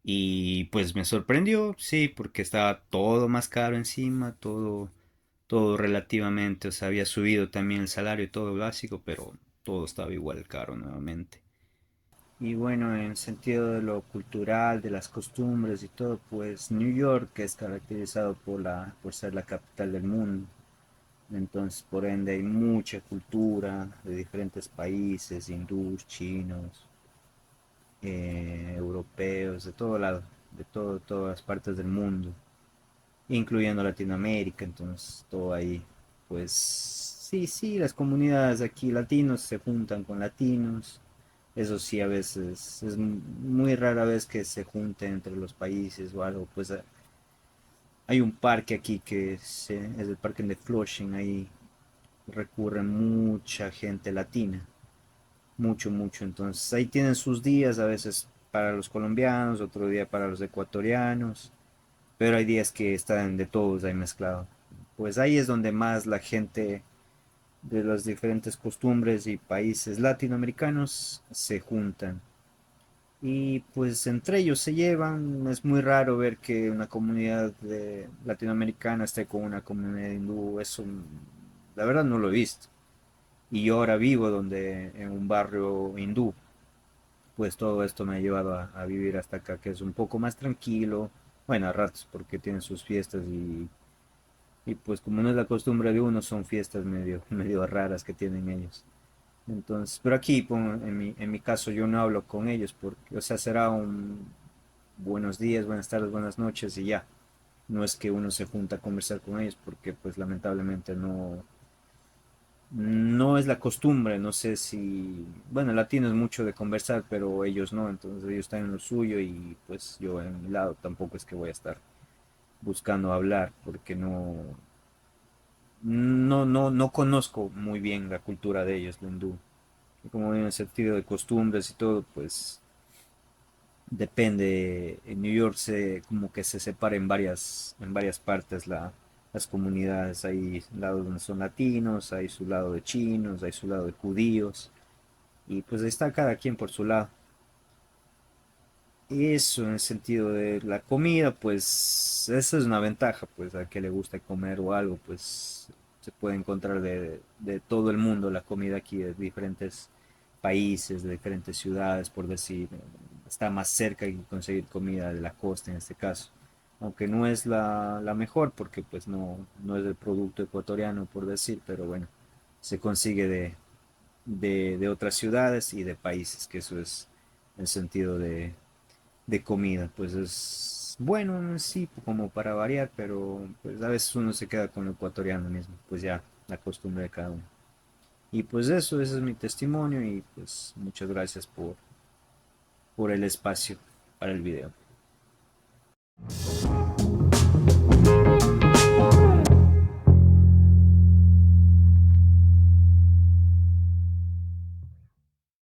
Y pues me sorprendió, sí, porque estaba todo más caro encima, todo relativamente, o sea, había subido también el salario y todo básico, pero todo estaba igual caro nuevamente. Y bueno, en sentido de lo cultural, de las costumbres y todo, pues New York es caracterizado por ser la capital del mundo. Entonces, por ende, hay mucha cultura de diferentes países, hindús, chinos, europeos, de todo lado, todas partes del mundo, incluyendo Latinoamérica, entonces todo ahí, pues sí, las comunidades aquí latinos se juntan con latinos, eso sí, a veces es muy rara vez que se junten entre los países o algo, pues hay un parque aquí es el parque de Flushing, ahí recurre mucha gente latina, mucho, entonces ahí tienen sus días, a veces para los colombianos, otro día para los ecuatorianos, pero hay días que están de todos ahí mezclados. Pues ahí es donde más la gente de las diferentes costumbres y países latinoamericanos se juntan. Y pues entre ellos se llevan, es muy raro ver que una comunidad latinoamericana esté con una comunidad hindú, eso la verdad no lo he visto. Y yo ahora vivo en un barrio hindú, pues todo esto me ha llevado a vivir hasta acá, que es un poco más tranquilo, bueno, a ratos porque tienen sus fiestas y pues como no es la costumbre de uno, son fiestas medio raras que tienen ellos. Entonces, pero aquí en mi caso yo no hablo con ellos porque, o sea, será un buenos días, buenas tardes, buenas noches y ya. No es que uno se junta a conversar con ellos porque pues lamentablemente no es la costumbre, no sé si, bueno, el latino es mucho de conversar, pero ellos no, entonces ellos están en lo suyo y pues yo en mi lado tampoco es que voy a estar buscando hablar porque no conozco muy bien la cultura de ellos, lo hindú. Y como en el sentido de costumbres y todo, pues depende. En New York como que se separa en varias partes las comunidades. Hay lados donde son latinos, hay su lado de chinos, hay su lado de judíos. Y pues está cada quien por su lado. Eso en el sentido de la comida, pues esa es una ventaja, pues a que le gusta comer o algo, pues se puede encontrar de todo el mundo la comida aquí, de diferentes países, de diferentes ciudades, por decir, está más cerca que conseguir comida de la costa en este caso. Aunque no es la mejor porque pues no es el producto ecuatoriano, por decir, pero bueno, se consigue de otras ciudades y de países, que eso es el sentido de comida. Pues es bueno en sí, como para variar, pero pues a veces uno se queda con lo ecuatoriano mismo, pues ya la costumbre de cada uno. Y pues eso, ese es mi testimonio y pues muchas gracias por el espacio para el video.